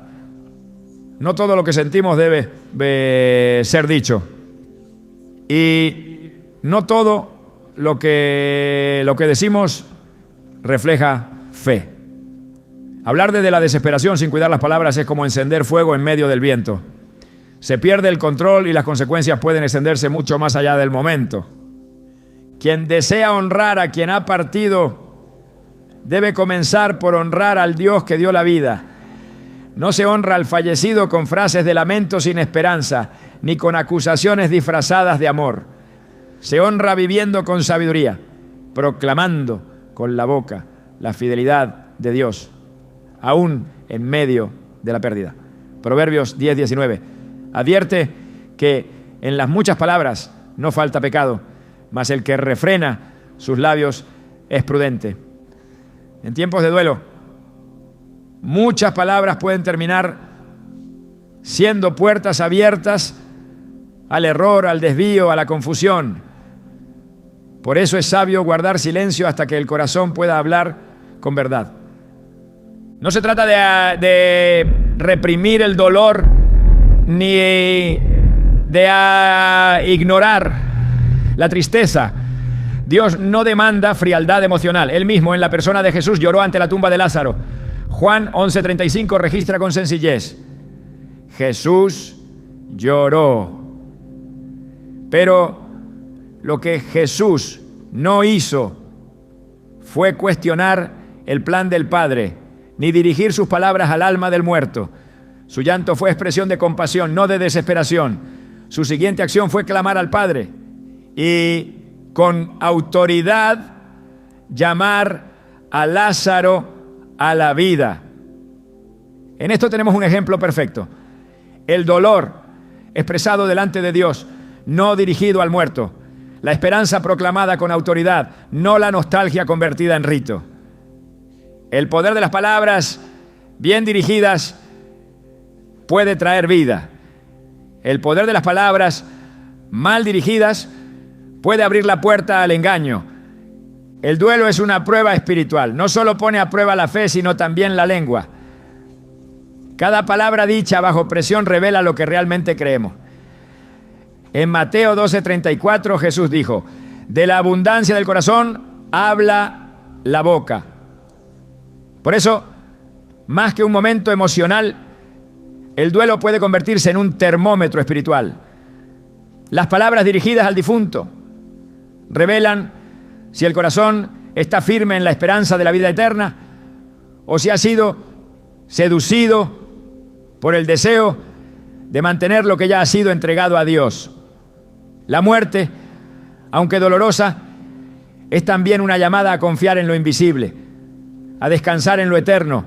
No todo lo que sentimos debe ser dicho. Y no todo lo que decimos refleja fe. Hablar de la desesperación sin cuidar las palabras es como encender fuego en medio del viento. Se pierde el control y las consecuencias pueden extenderse mucho más allá del momento. Quien desea honrar a quien ha partido debe comenzar por honrar al Dios que dio la vida. No se honra al fallecido con frases de lamento sin esperanza, ni con acusaciones disfrazadas de amor. Se honra viviendo con sabiduría, proclamando con la boca la fidelidad de Dios, aún en medio de la pérdida. Proverbios 10:19 advierte que en las muchas palabras no falta pecado, mas el que refrena sus labios es prudente. En tiempos de duelo, muchas palabras pueden terminar siendo puertas abiertas al error, al desvío, a la confusión. Por eso es sabio guardar silencio hasta que el corazón pueda hablar con verdad. No se trata de reprimir el dolor ni de ignorar la tristeza. Dios no demanda frialdad emocional. Él mismo, en la persona de Jesús, lloró ante la tumba de Lázaro. Juan 11:35 registra con sencillez: Jesús lloró. Pero lo que Jesús no hizo fue cuestionar el plan del Padre, ni dirigir sus palabras al alma del muerto. Su llanto fue expresión de compasión, no de desesperación. Su siguiente acción fue clamar al Padre y con autoridad llamar a Lázaro a la vida. En esto tenemos un ejemplo perfecto. El dolor expresado delante de Dios, no dirigido al muerto. La esperanza proclamada con autoridad, no la nostalgia convertida en rito. El poder de las palabras bien dirigidas puede traer vida. El poder de las palabras mal dirigidas puede abrir la puerta al engaño. El duelo es una prueba espiritual. No solo pone a prueba la fe, sino también la lengua. Cada palabra dicha bajo presión revela lo que realmente creemos. En Mateo 12:34 Jesús dijo: de la abundancia del corazón habla la boca. Por eso, más que un momento emocional, el duelo puede convertirse en un termómetro espiritual. Las palabras dirigidas al difunto revelan si el corazón está firme en la esperanza de la vida eterna o si ha sido seducido por el deseo de mantener lo que ya ha sido entregado a Dios. La muerte, aunque dolorosa, es también una llamada a confiar en lo invisible, a descansar en lo eterno,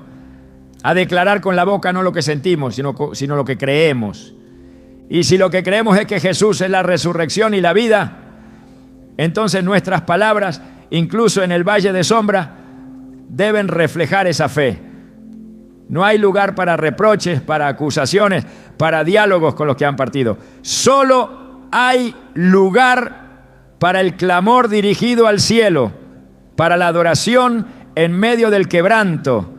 a declarar con la boca no lo que sentimos, sino lo que creemos. Y si lo que creemos es que Jesús es la resurrección y la vida, entonces nuestras palabras, incluso en el valle de sombra, deben reflejar esa fe. No hay lugar para reproches, para acusaciones, para diálogos con los que han partido. Solo hay lugar para el clamor dirigido al cielo, para la adoración en medio del quebranto,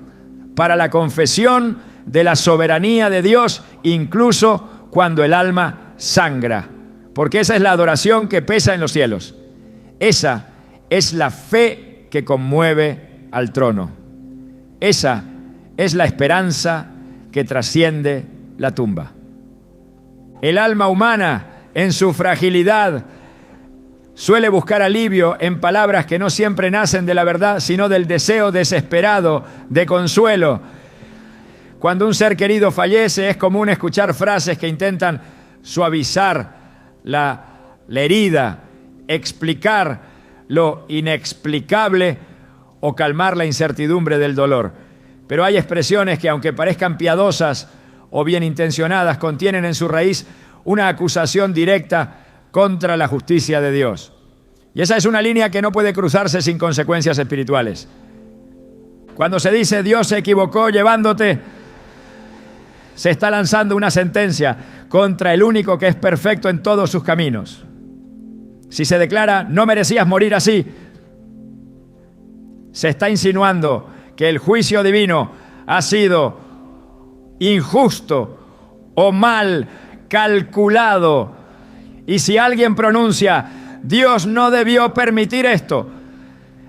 para la confesión de la soberanía de Dios, incluso cuando el alma sangra. Porque esa es la adoración que pesa en los cielos. Esa es la fe que conmueve al trono. Esa es la esperanza que trasciende la tumba. El alma humana, en su fragilidad, suele buscar alivio en palabras que no siempre nacen de la verdad, sino del deseo desesperado de consuelo. Cuando un ser querido fallece, es común escuchar frases que intentan suavizar la herida, explicar lo inexplicable o calmar la incertidumbre del dolor. Pero hay expresiones que, aunque parezcan piadosas o bien intencionadas, contienen en su raíz una acusación directa contra la justicia de Dios. Y esa es una línea que no puede cruzarse sin consecuencias espirituales. Cuando se dice Dios se equivocó llevándote, se está lanzando una sentencia contra el único que es perfecto en todos sus caminos. Si se declara no merecías morir así, se está insinuando que el juicio divino ha sido injusto o mal calculado. Y si alguien pronuncia Dios no debió permitir esto,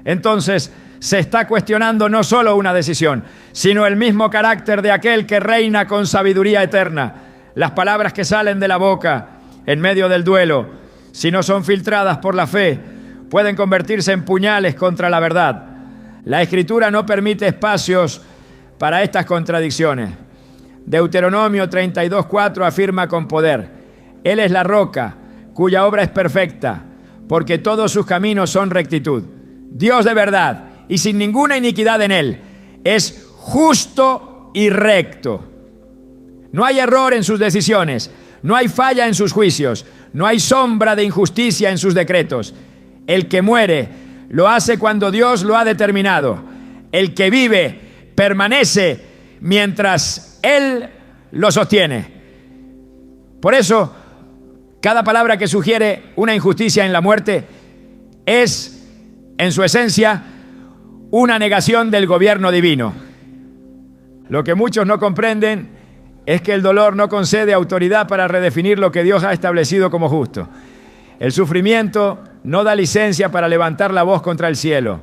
entonces se está cuestionando no solo una decisión, sino el mismo carácter de aquel que reina con sabiduría eterna. Las palabras que salen de la boca en medio del duelo, si no son filtradas por la fe, pueden convertirse en puñales contra la verdad. La Escritura no permite espacios para estas contradicciones. Deuteronomio 32:4 afirma con poder: Él es la roca, cuya obra es perfecta, porque todos sus caminos son rectitud. Dios de verdad y sin ninguna iniquidad en Él, es justo y recto. No hay error en sus decisiones, no hay falla en sus juicios, no hay sombra de injusticia en sus decretos. El que muere lo hace cuando Dios lo ha determinado. El que vive permanece mientras Él lo sostiene. Por eso, cada palabra que sugiere una injusticia en la muerte es, en su esencia, una negación del gobierno divino. Lo que muchos no comprenden es que el dolor no concede autoridad para redefinir lo que Dios ha establecido como justo. El sufrimiento no da licencia para levantar la voz contra el cielo.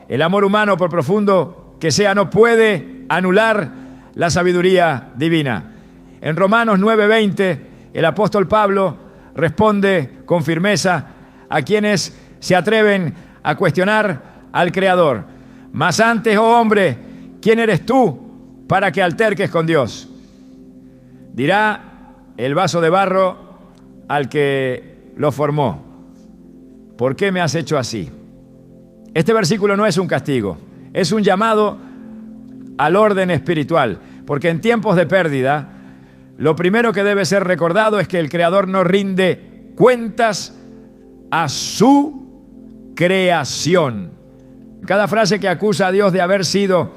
El amor humano, por profundo que sea, no puede anular la sabiduría divina. En Romanos 9:20, el apóstol Pablo responde con firmeza a quienes se atreven a cuestionar al Creador. Mas antes, oh hombre, ¿quién eres tú para que alterques con Dios? Dirá el vaso de barro al que lo formó: ¿por qué me has hecho así? Este versículo no es un castigo, es un llamado al orden espiritual, porque en tiempos de pérdida, lo primero que debe ser recordado es que el Creador no rinde cuentas a su creación. Cada frase que acusa a Dios de haber sido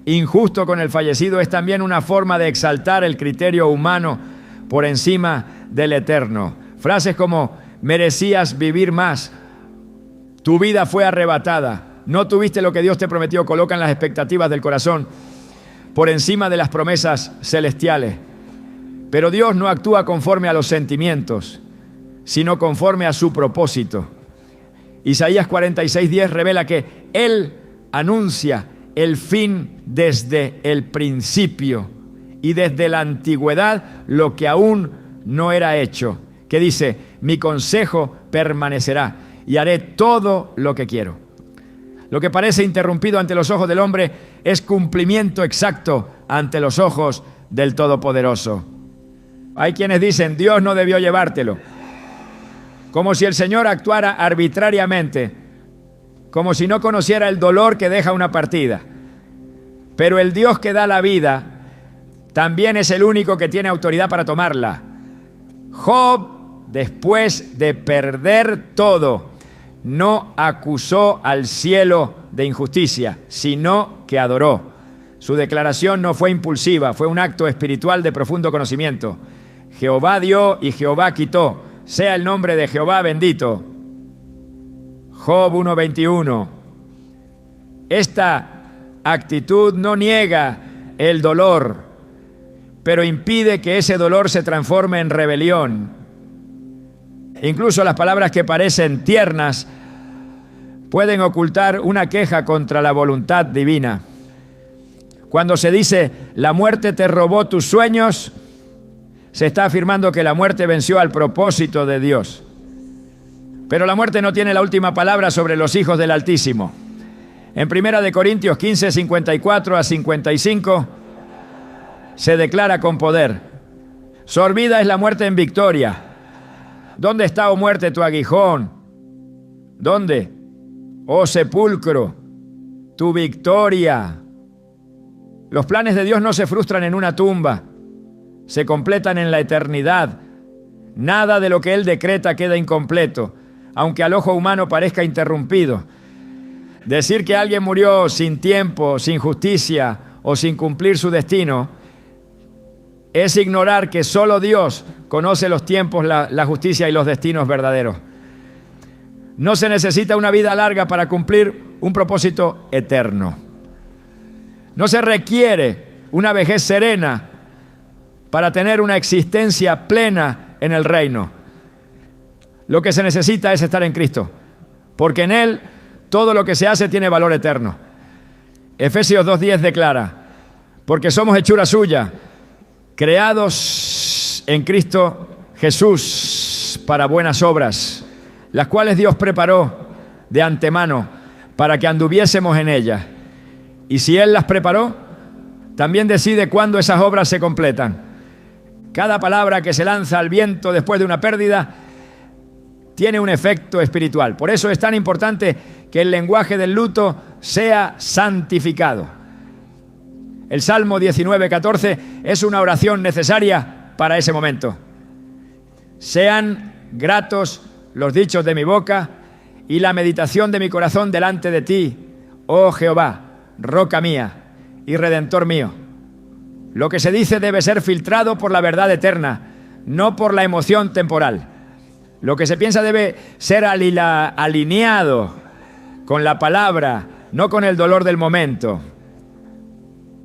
injusto con el fallecido es también una forma de exaltar el criterio humano por encima del eterno. Frases como: merecías vivir más, tu vida fue arrebatada, no tuviste lo que Dios te prometió, colocan las expectativas del corazón por encima de las promesas celestiales. Pero Dios no actúa conforme a los sentimientos, sino conforme a su propósito. Isaías 46:10 revela que Él anuncia el fin desde el principio y desde la antigüedad lo que aún no era hecho. Que dice: mi consejo permanecerá y haré todo lo que quiero. Lo que parece interrumpido ante los ojos del hombre es cumplimiento exacto ante los ojos del Todopoderoso. Hay quienes dicen: Dios no debió llevártelo, como si el Señor actuara arbitrariamente, como si no conociera el dolor que deja una partida. Pero el Dios que da la vida también es el único que tiene autoridad para tomarla. Job, después de perder todo, no acusó al cielo de injusticia, sino que adoró. Su declaración no fue impulsiva, fue un acto espiritual de profundo conocimiento. Jehová dio y Jehová quitó. Sea el nombre de Jehová bendito. Job 1:21. Esta actitud no niega el dolor, pero impide que ese dolor se transforme en rebelión. Incluso las palabras que parecen tiernas pueden ocultar una queja contra la voluntad divina. Cuando se dice, la muerte te robó tus sueños, se está afirmando que la muerte venció al propósito de Dios. Pero la muerte no tiene la última palabra sobre los hijos del Altísimo. En 1 Corintios 15, 54 a 55, se declara con poder: sorbida es la muerte en victoria. ¿Dónde está, oh muerte, tu aguijón? ¿Dónde, oh sepulcro, tu victoria? Los planes de Dios no se frustran en una tumba, se completan en la eternidad. Nada de lo que Él decreta queda incompleto, aunque al ojo humano parezca interrumpido. Decir que alguien murió sin tiempo, sin justicia o sin cumplir su destino es ignorar que solo Dios conoce los tiempos, la justicia y los destinos verdaderos. No se necesita una vida larga para cumplir un propósito eterno. No se requiere una vejez serena para tener una existencia plena en el reino. Lo que se necesita es estar en Cristo, porque en Él todo lo que se hace tiene valor eterno. Efesios 2:10 declara: porque somos hechura suya, creados en Cristo Jesús para buenas obras, las cuales Dios preparó de antemano para que anduviésemos en ellas. Y si Él las preparó, también decide cuándo esas obras se completan. Cada palabra que se lanza al viento después de una pérdida tiene un efecto espiritual. Por eso es tan importante que el lenguaje del luto sea santificado. El Salmo 19:14 es una oración necesaria para ese momento. Sean gratos los dichos de mi boca y la meditación de mi corazón delante de ti, oh Jehová, roca mía y redentor mío. Lo que se dice debe ser filtrado por la verdad eterna, no por la emoción temporal. Lo que se piensa debe ser alineado con la palabra, no con el dolor del momento.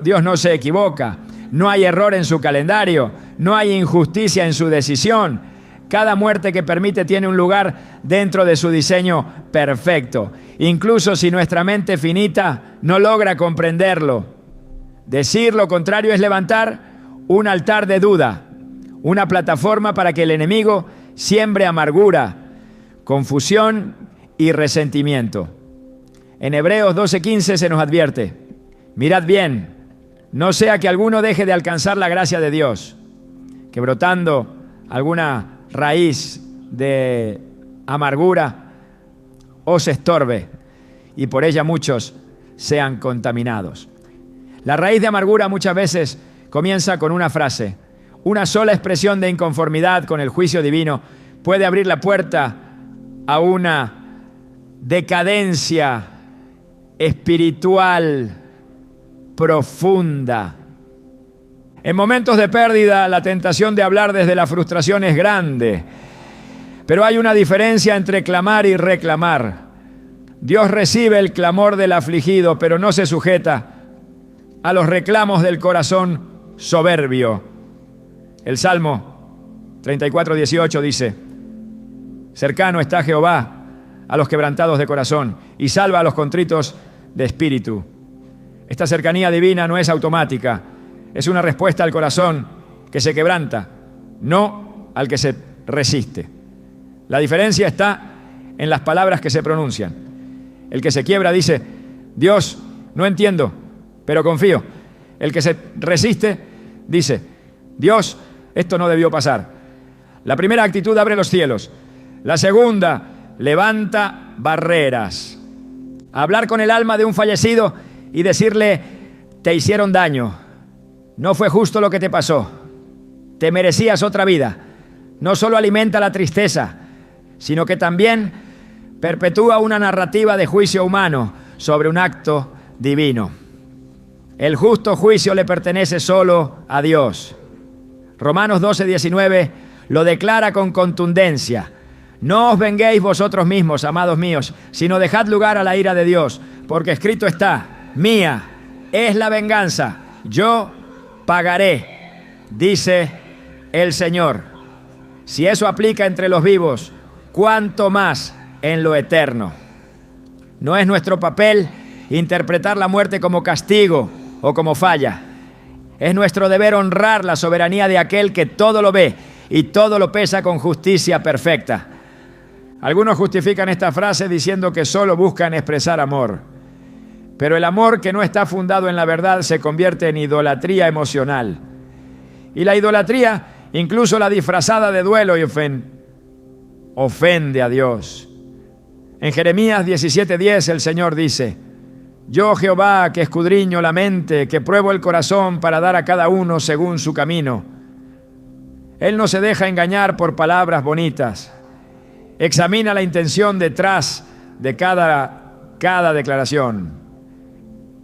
Dios no se equivoca, no hay error en su calendario, no hay injusticia en su decisión. Cada muerte que permite tiene un lugar dentro de su diseño perfecto, incluso si nuestra mente finita no logra comprenderlo. Decir lo contrario es levantar un altar de duda, una plataforma para que el enemigo siembre amargura, confusión y resentimiento. En Hebreos 12:15 se nos advierte: mirad bien, no sea que alguno deje de alcanzar la gracia de Dios, que brotando alguna raíz de amargura os estorbe y por ella muchos sean contaminados. La raíz de amargura muchas veces comienza con una frase. Una sola expresión de inconformidad con el juicio divino puede abrir la puerta a una decadencia espiritual profunda. En momentos de pérdida, la tentación de hablar desde la frustración es grande, pero hay una diferencia entre clamar y reclamar. Dios recibe el clamor del afligido, pero no se sujeta a los reclamos del corazón soberbio. El Salmo 34:18 dice: cercano está Jehová a los quebrantados de corazón y salva a los contritos de espíritu. Esta cercanía divina no es automática, es una respuesta al corazón que se quebranta, no al que se resiste. La diferencia está en las palabras que se pronuncian. El que se quiebra dice: Dios, no entiendo, pero confío. El que se resiste dice: Dios, esto no debió pasar. La primera actitud abre los cielos. La segunda levanta barreras. Hablar con el alma de un fallecido y decirle: te hicieron daño, no fue justo lo que te pasó, te merecías otra vida. No solo alimenta la tristeza, sino que también perpetúa una narrativa de juicio humano sobre un acto divino. El justo juicio le pertenece solo a Dios. Romanos 12:19 lo declara con contundencia. No os venguéis vosotros mismos, amados míos, sino dejad lugar a la ira de Dios, porque escrito está: mía es la venganza, yo pagaré, dice el Señor. Si eso aplica entre los vivos, ¿cuánto más en lo eterno? No es nuestro papel interpretar la muerte como castigo o como falla. Es nuestro deber honrar la soberanía de aquel que todo lo ve y todo lo pesa con justicia perfecta. Algunos justifican esta frase diciendo que solo buscan expresar amor. Pero el amor que no está fundado en la verdad se convierte en idolatría emocional. Y la idolatría, incluso la disfrazada de duelo, y ofende a Dios. En Jeremías 17:10 el Señor dice: yo, Jehová, que escudriño la mente, que pruebo el corazón para dar a cada uno según su camino. Él no se deja engañar por palabras bonitas. Examina la intención detrás de cada declaración.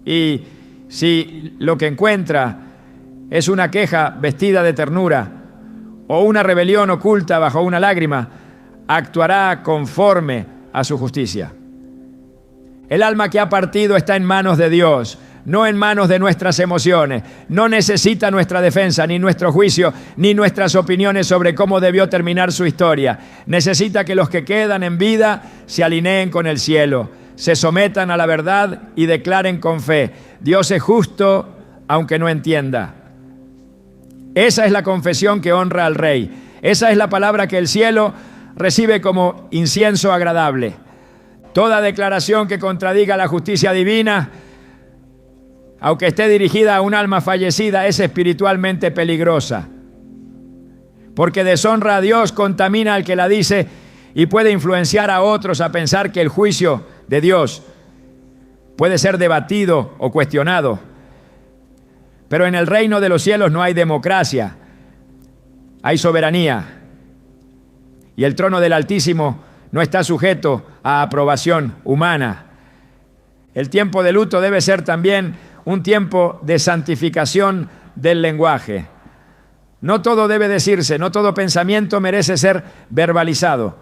Y si lo que encuentra es una queja vestida de ternura o una rebelión oculta bajo una lágrima, actuará conforme a su justicia. El alma que ha partido está en manos de Dios, no en manos de nuestras emociones. No necesita nuestra defensa, ni nuestro juicio, ni nuestras opiniones sobre cómo debió terminar su historia. Necesita que los que quedan en vida se alineen con el cielo, se sometan a la verdad y declaren con fe: Dios es justo, aunque no entienda. Esa es la confesión que honra al Rey. Esa es la palabra que el cielo recibe como incienso agradable. Toda declaración que contradiga la justicia divina, aunque esté dirigida a un alma fallecida, es espiritualmente peligrosa, porque deshonra a Dios, contamina al que la dice y puede influenciar a otros a pensar que el juicio de Dios puede ser debatido o cuestionado. Pero en el reino de los cielos no hay democracia, hay soberanía, y el trono del Altísimo no está sujeto a aprobación humana. El tiempo de luto debe ser también un tiempo de santificación del lenguaje. No todo debe decirse, no todo pensamiento merece ser verbalizado.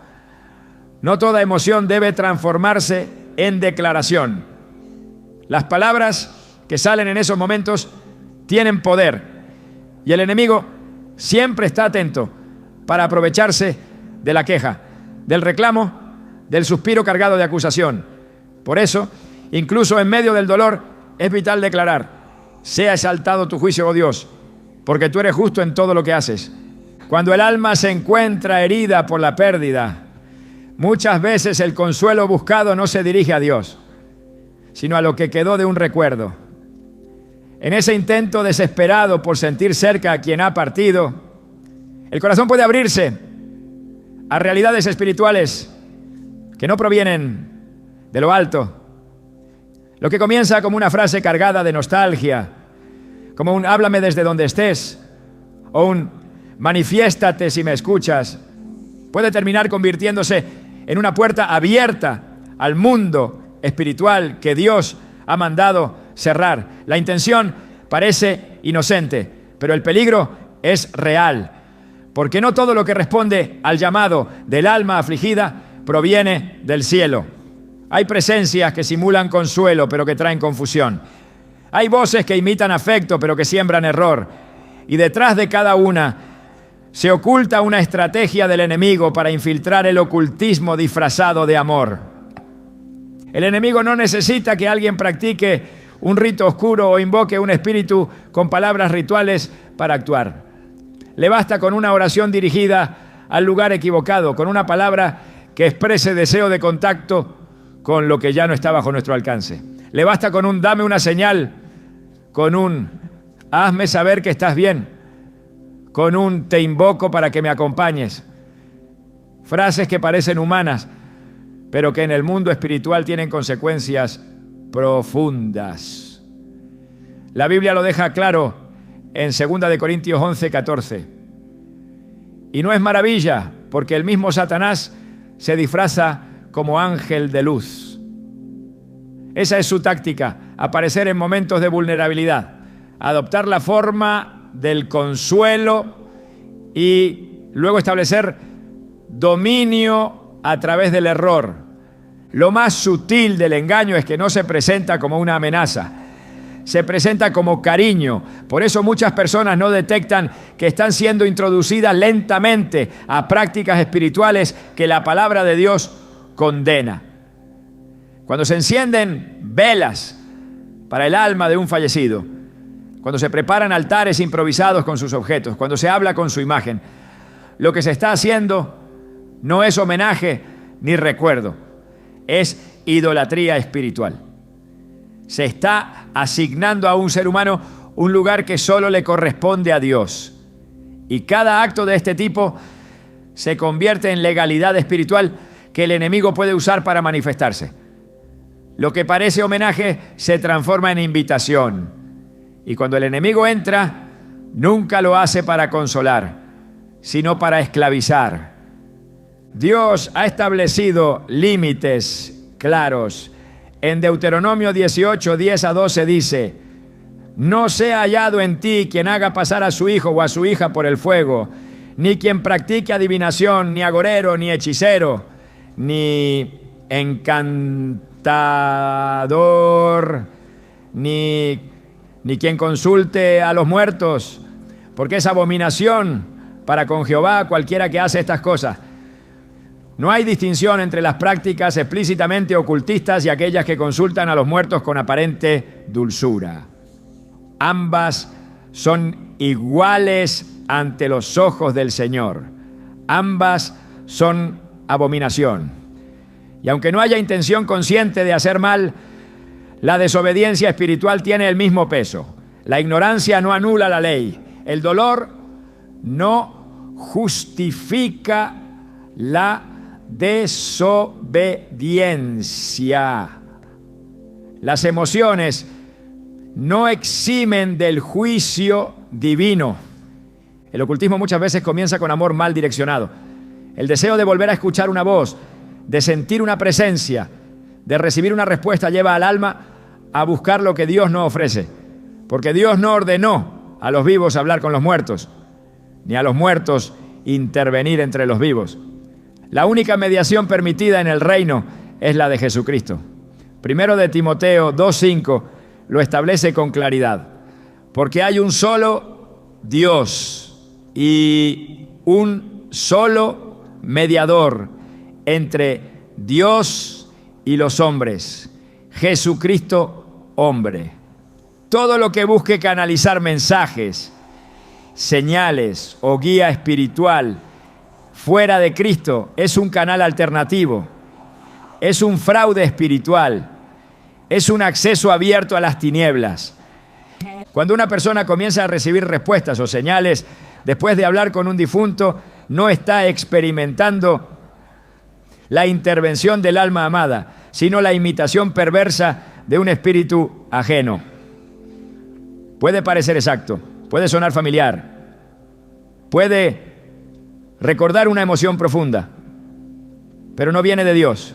No toda emoción debe transformarse en declaración. Las palabras que salen en esos momentos tienen poder, y el enemigo siempre está atento para aprovecharse de la queja, del reclamo, del suspiro cargado de acusación. Por eso, incluso en medio del dolor, es vital declarar: sea exaltado tu juicio, oh Dios, porque tú eres justo en todo lo que haces. Cuando el alma se encuentra herida por la pérdida, muchas veces el consuelo buscado no se dirige a Dios, sino a lo que quedó de un recuerdo. En ese intento desesperado por sentir cerca a quien ha partido, el corazón puede abrirse a realidades espirituales que no provienen de lo alto. Lo que comienza como una frase cargada de nostalgia, como un háblame desde donde estés, o un manifiéstate si me escuchas, puede terminar convirtiéndose en una puerta abierta al mundo espiritual que Dios ha mandado cerrar. La intención parece inocente, pero el peligro es real, porque no todo lo que responde al llamado del alma afligida proviene del cielo. Hay presencias que simulan consuelo, pero que traen confusión. Hay voces que imitan afecto, pero que siembran error. Y detrás de cada una se oculta una estrategia del enemigo para infiltrar el ocultismo disfrazado de amor. El enemigo no necesita que alguien practique un rito oscuro o invoque un espíritu con palabras rituales para actuar. Le basta con una oración dirigida al lugar equivocado, con una palabra que exprese deseo de contacto con lo que ya no está bajo nuestro alcance. Le basta con un dame una señal, con un hazme saber que estás bien, con un te invoco para que me acompañes. Frases que parecen humanas, pero que en el mundo espiritual tienen consecuencias profundas. La Biblia lo deja claro en 2 Corintios 11:14. Y no es maravilla, porque el mismo Satanás se disfraza como ángel de luz. Esa es su táctica: aparecer en momentos de vulnerabilidad, adoptar la forma del consuelo y luego establecer dominio a través del error. Lo más sutil del engaño es que no se presenta como una amenaza, se presenta como cariño. Por eso muchas personas no detectan que están siendo introducidas lentamente a prácticas espirituales que la palabra de Dios condena. Cuando se encienden velas para el alma de un fallecido, cuando se preparan altares improvisados con sus objetos, cuando se habla con su imagen, lo que se está haciendo no es homenaje ni recuerdo, es idolatría espiritual. Se está asignando a un ser humano un lugar que solo le corresponde a Dios. Y cada acto de este tipo se convierte en legalidad espiritual que el enemigo puede usar para manifestarse. Lo que parece homenaje se transforma en invitación. Y cuando el enemigo entra, nunca lo hace para consolar, sino para esclavizar. Dios ha establecido límites claros. En Deuteronomio 18, 10 a 12 dice: no sea hallado en ti quien haga pasar a su hijo o a su hija por el fuego, ni quien practique adivinación, ni agorero, ni hechicero, ni encantador, ni quien consulte a los muertos, porque es abominación para con Jehová cualquiera que hace estas cosas. No hay distinción entre las prácticas explícitamente ocultistas y aquellas que consultan a los muertos con aparente dulzura. Ambas son iguales ante los ojos del Señor. Ambas son abominación. Y aunque no haya intención consciente de hacer mal, la desobediencia espiritual tiene el mismo peso. La ignorancia no anula la ley. El dolor no justifica la desobediencia. Las emociones no eximen del juicio divino. El ocultismo muchas veces comienza con amor mal direccionado. El deseo de volver a escuchar una voz, de sentir una presencia, de recibir una respuesta lleva al alma a buscar lo que Dios no ofrece. Porque Dios no ordenó a los vivos hablar con los muertos, ni a los muertos intervenir entre los vivos. La única mediación permitida en el reino es la de Jesucristo. Primero de Timoteo 2:5 lo establece con claridad. Porque hay un solo Dios y un solo mediador entre Dios y los hombres, Jesucristo hombre. Todo lo que busque canalizar mensajes, señales o guía espiritual fuera de Cristo es un canal alternativo, es un fraude espiritual, es un acceso abierto a las tinieblas. Cuando una persona comienza a recibir respuestas o señales después de hablar con un difunto, no está experimentando la intervención del alma amada, sino la imitación perversa de un espíritu ajeno. Puede parecer exacto, puede sonar familiar, puede recordar una emoción profunda, pero no viene de Dios,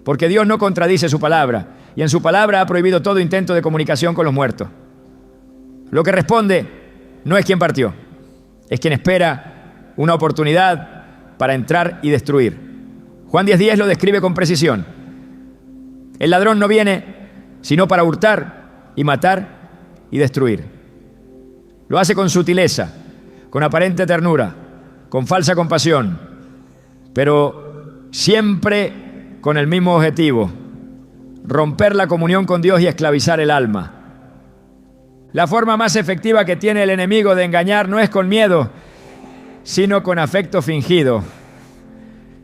porque Dios no contradice su palabra, y en su palabra ha prohibido todo intento de comunicación con los muertos. Lo que responde no es quien partió, es quien espera una oportunidad para entrar y destruir. Juan 10:10 lo describe con precisión. El ladrón no viene sino para hurtar y matar y destruir. Lo hace con sutileza, con aparente ternura, con falsa compasión, pero siempre con el mismo objetivo: romper la comunión con Dios y esclavizar el alma. La forma más efectiva que tiene el enemigo de engañar no es con miedo, sino con afecto fingido.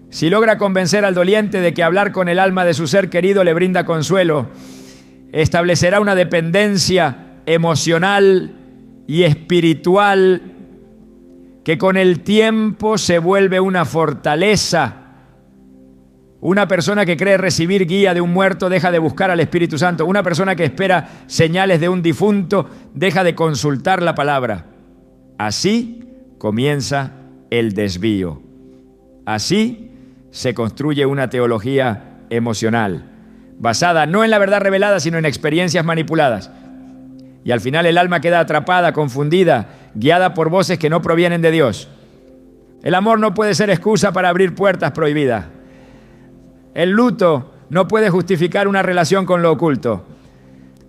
Si logra convencer al doliente de que hablar con el alma de su ser querido le brinda consuelo, establecerá una dependencia emocional y espiritual que con el tiempo se vuelve una fortaleza. Una persona que cree recibir guía de un muerto deja de buscar al Espíritu Santo. Una persona que espera señales de un difunto deja de consultar la palabra. Así comienza el desvío. Así se construye una teología emocional, basada no en la verdad revelada, sino en experiencias manipuladas. Y al final el alma queda atrapada, confundida, guiada por voces que no provienen de Dios. El amor no puede ser excusa para abrir puertas prohibidas. El luto no puede justificar una relación con lo oculto.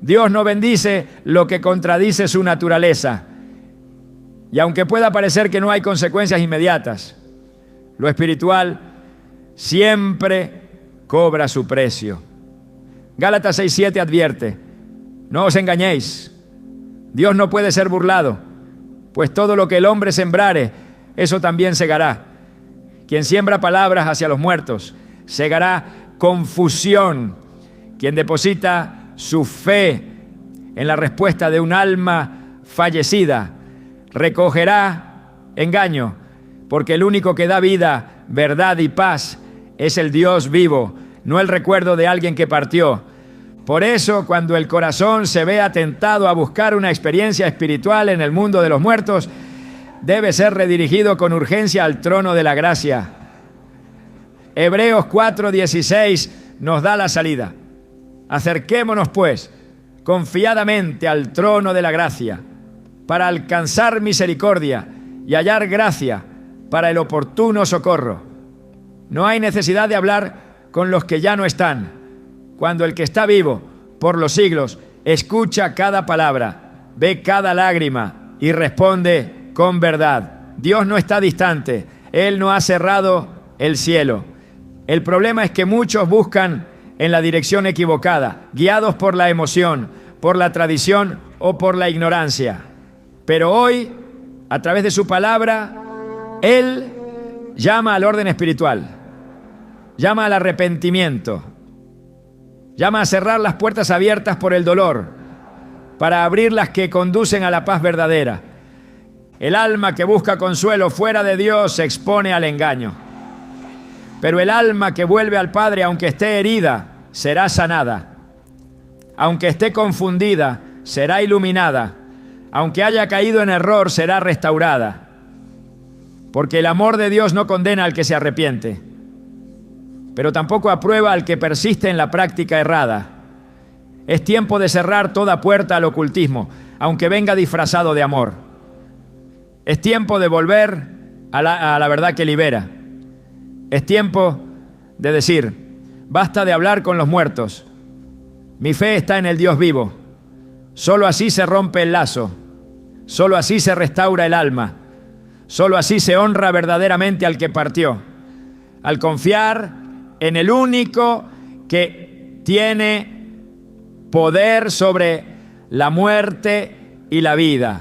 Dios no bendice lo que contradice su naturaleza. Y aunque pueda parecer que no hay consecuencias inmediatas, lo espiritual siempre cobra su precio. Gálatas 6:7 advierte: no os engañéis, Dios no puede ser burlado, pues todo lo que el hombre sembrare, eso también segará. Quien siembra palabras hacia los muertos, segará confusión. Quien deposita su fe en la respuesta de un alma fallecida, recogerá engaño, porque el único que da vida, verdad y paz es el Dios vivo, no el recuerdo de alguien que partió. Por eso, cuando el corazón se vea tentado a buscar una experiencia espiritual en el mundo de los muertos, debe ser redirigido con urgencia al trono de la gracia. Hebreos 4:16 nos da la salida. Acerquémonos, pues, confiadamente al trono de la gracia, para alcanzar misericordia y hallar gracia para el oportuno socorro. No hay necesidad de hablar con los que ya no están, cuando el que está vivo por los siglos escucha cada palabra, ve cada lágrima y responde con verdad. Dios no está distante, Él no ha cerrado el cielo. El problema es que muchos buscan en la dirección equivocada, guiados por la emoción, por la tradición o por la ignorancia. Pero hoy, a través de su palabra, Él llama al orden espiritual, llama al arrepentimiento, llama a cerrar las puertas abiertas por el dolor, para abrir las que conducen a la paz verdadera. El alma que busca consuelo fuera de Dios se expone al engaño. Pero el alma que vuelve al Padre, aunque esté herida, será sanada. Aunque esté confundida, será iluminada. Aunque haya caído en error, será restaurada. Porque el amor de Dios no condena al que se arrepiente, pero tampoco aprueba al que persiste en la práctica errada. Es tiempo de cerrar toda puerta al ocultismo, aunque venga disfrazado de amor. Es tiempo de volver a la verdad que libera. Es tiempo de decir: basta de hablar con los muertos. Mi fe está en el Dios vivo. Solo así se rompe el lazo. Solo así se restaura el alma. Solo así se honra verdaderamente al que partió. Al confiar en el único que tiene poder sobre la muerte y la vida.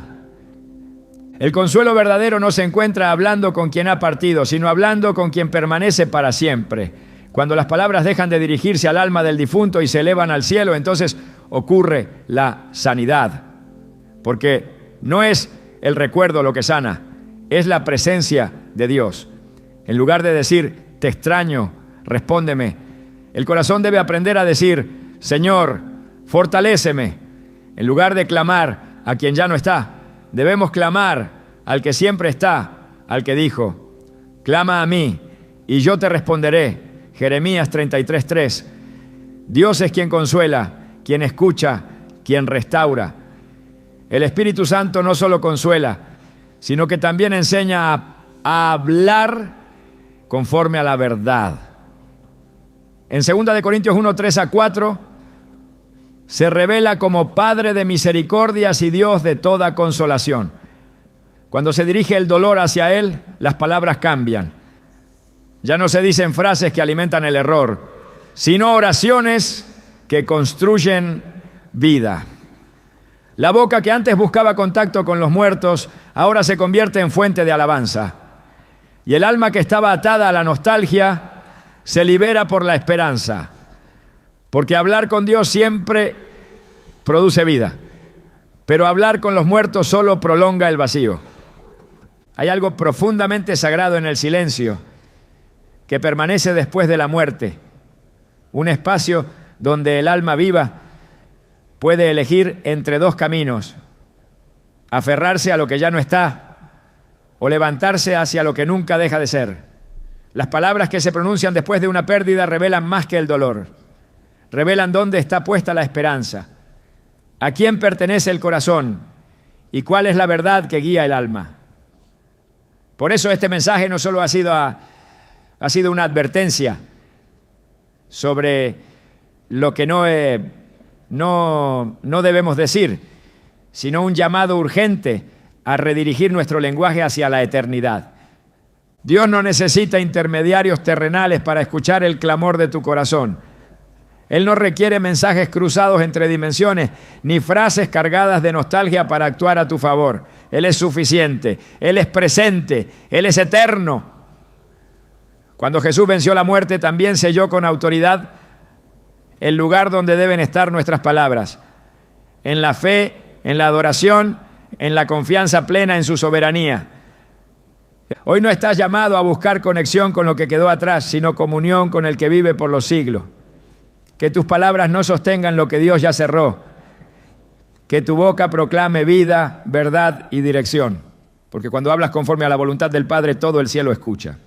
El consuelo verdadero no se encuentra hablando con quien ha partido, sino hablando con quien permanece para siempre. Cuando las palabras dejan de dirigirse al alma del difunto y se elevan al cielo, entonces ocurre la sanidad. Porque no es el recuerdo lo que sana, es la presencia de Dios. En lugar de decir: te extraño, respóndeme, el corazón debe aprender a decir: Señor, fortaléceme. En lugar de clamar a quien ya no está, debemos clamar al que siempre está, al que dijo: clama a mí y yo te responderé. Jeremías 33:3. Dios es quien consuela, quien escucha, quien restaura. El Espíritu Santo no solo consuela, sino que también enseña a hablar conforme a la verdad. En 2 Corintios 1:3-4 se revela como Padre de misericordias y Dios de toda consolación. Cuando se dirige el dolor hacia Él, las palabras cambian. Ya no se dicen frases que alimentan el error, sino oraciones que construyen vida. La boca que antes buscaba contacto con los muertos, ahora se convierte en fuente de alabanza. Y el alma que estaba atada a la nostalgia se libera por la esperanza. Porque hablar con Dios siempre produce vida, pero hablar con los muertos solo prolonga el vacío. Hay algo profundamente sagrado en el silencio que permanece después de la muerte, un espacio donde el alma viva puede elegir entre dos caminos: aferrarse a lo que ya no está o levantarse hacia lo que nunca deja de ser. Las palabras que se pronuncian después de una pérdida revelan más que el dolor, revelan dónde está puesta la esperanza, a quién pertenece el corazón y cuál es la verdad que guía el alma. Por eso este mensaje no solo ha sido una advertencia sobre lo que no debemos decir, sino un llamado urgente a redirigir nuestro lenguaje hacia la eternidad. Dios no necesita intermediarios terrenales para escuchar el clamor de tu corazón. Él no requiere mensajes cruzados entre dimensiones, ni frases cargadas de nostalgia para actuar a tu favor. Él es suficiente, Él es presente, Él es eterno. Cuando Jesús venció la muerte, también selló con autoridad el lugar donde deben estar nuestras palabras, en la fe, en la adoración, en la confianza plena en su soberanía. Hoy no estás llamado a buscar conexión con lo que quedó atrás, sino comunión con el que vive por los siglos. Que tus palabras no sostengan lo que Dios ya cerró. Que tu boca proclame vida, verdad y dirección. Porque cuando hablas conforme a la voluntad del Padre, todo el cielo escucha.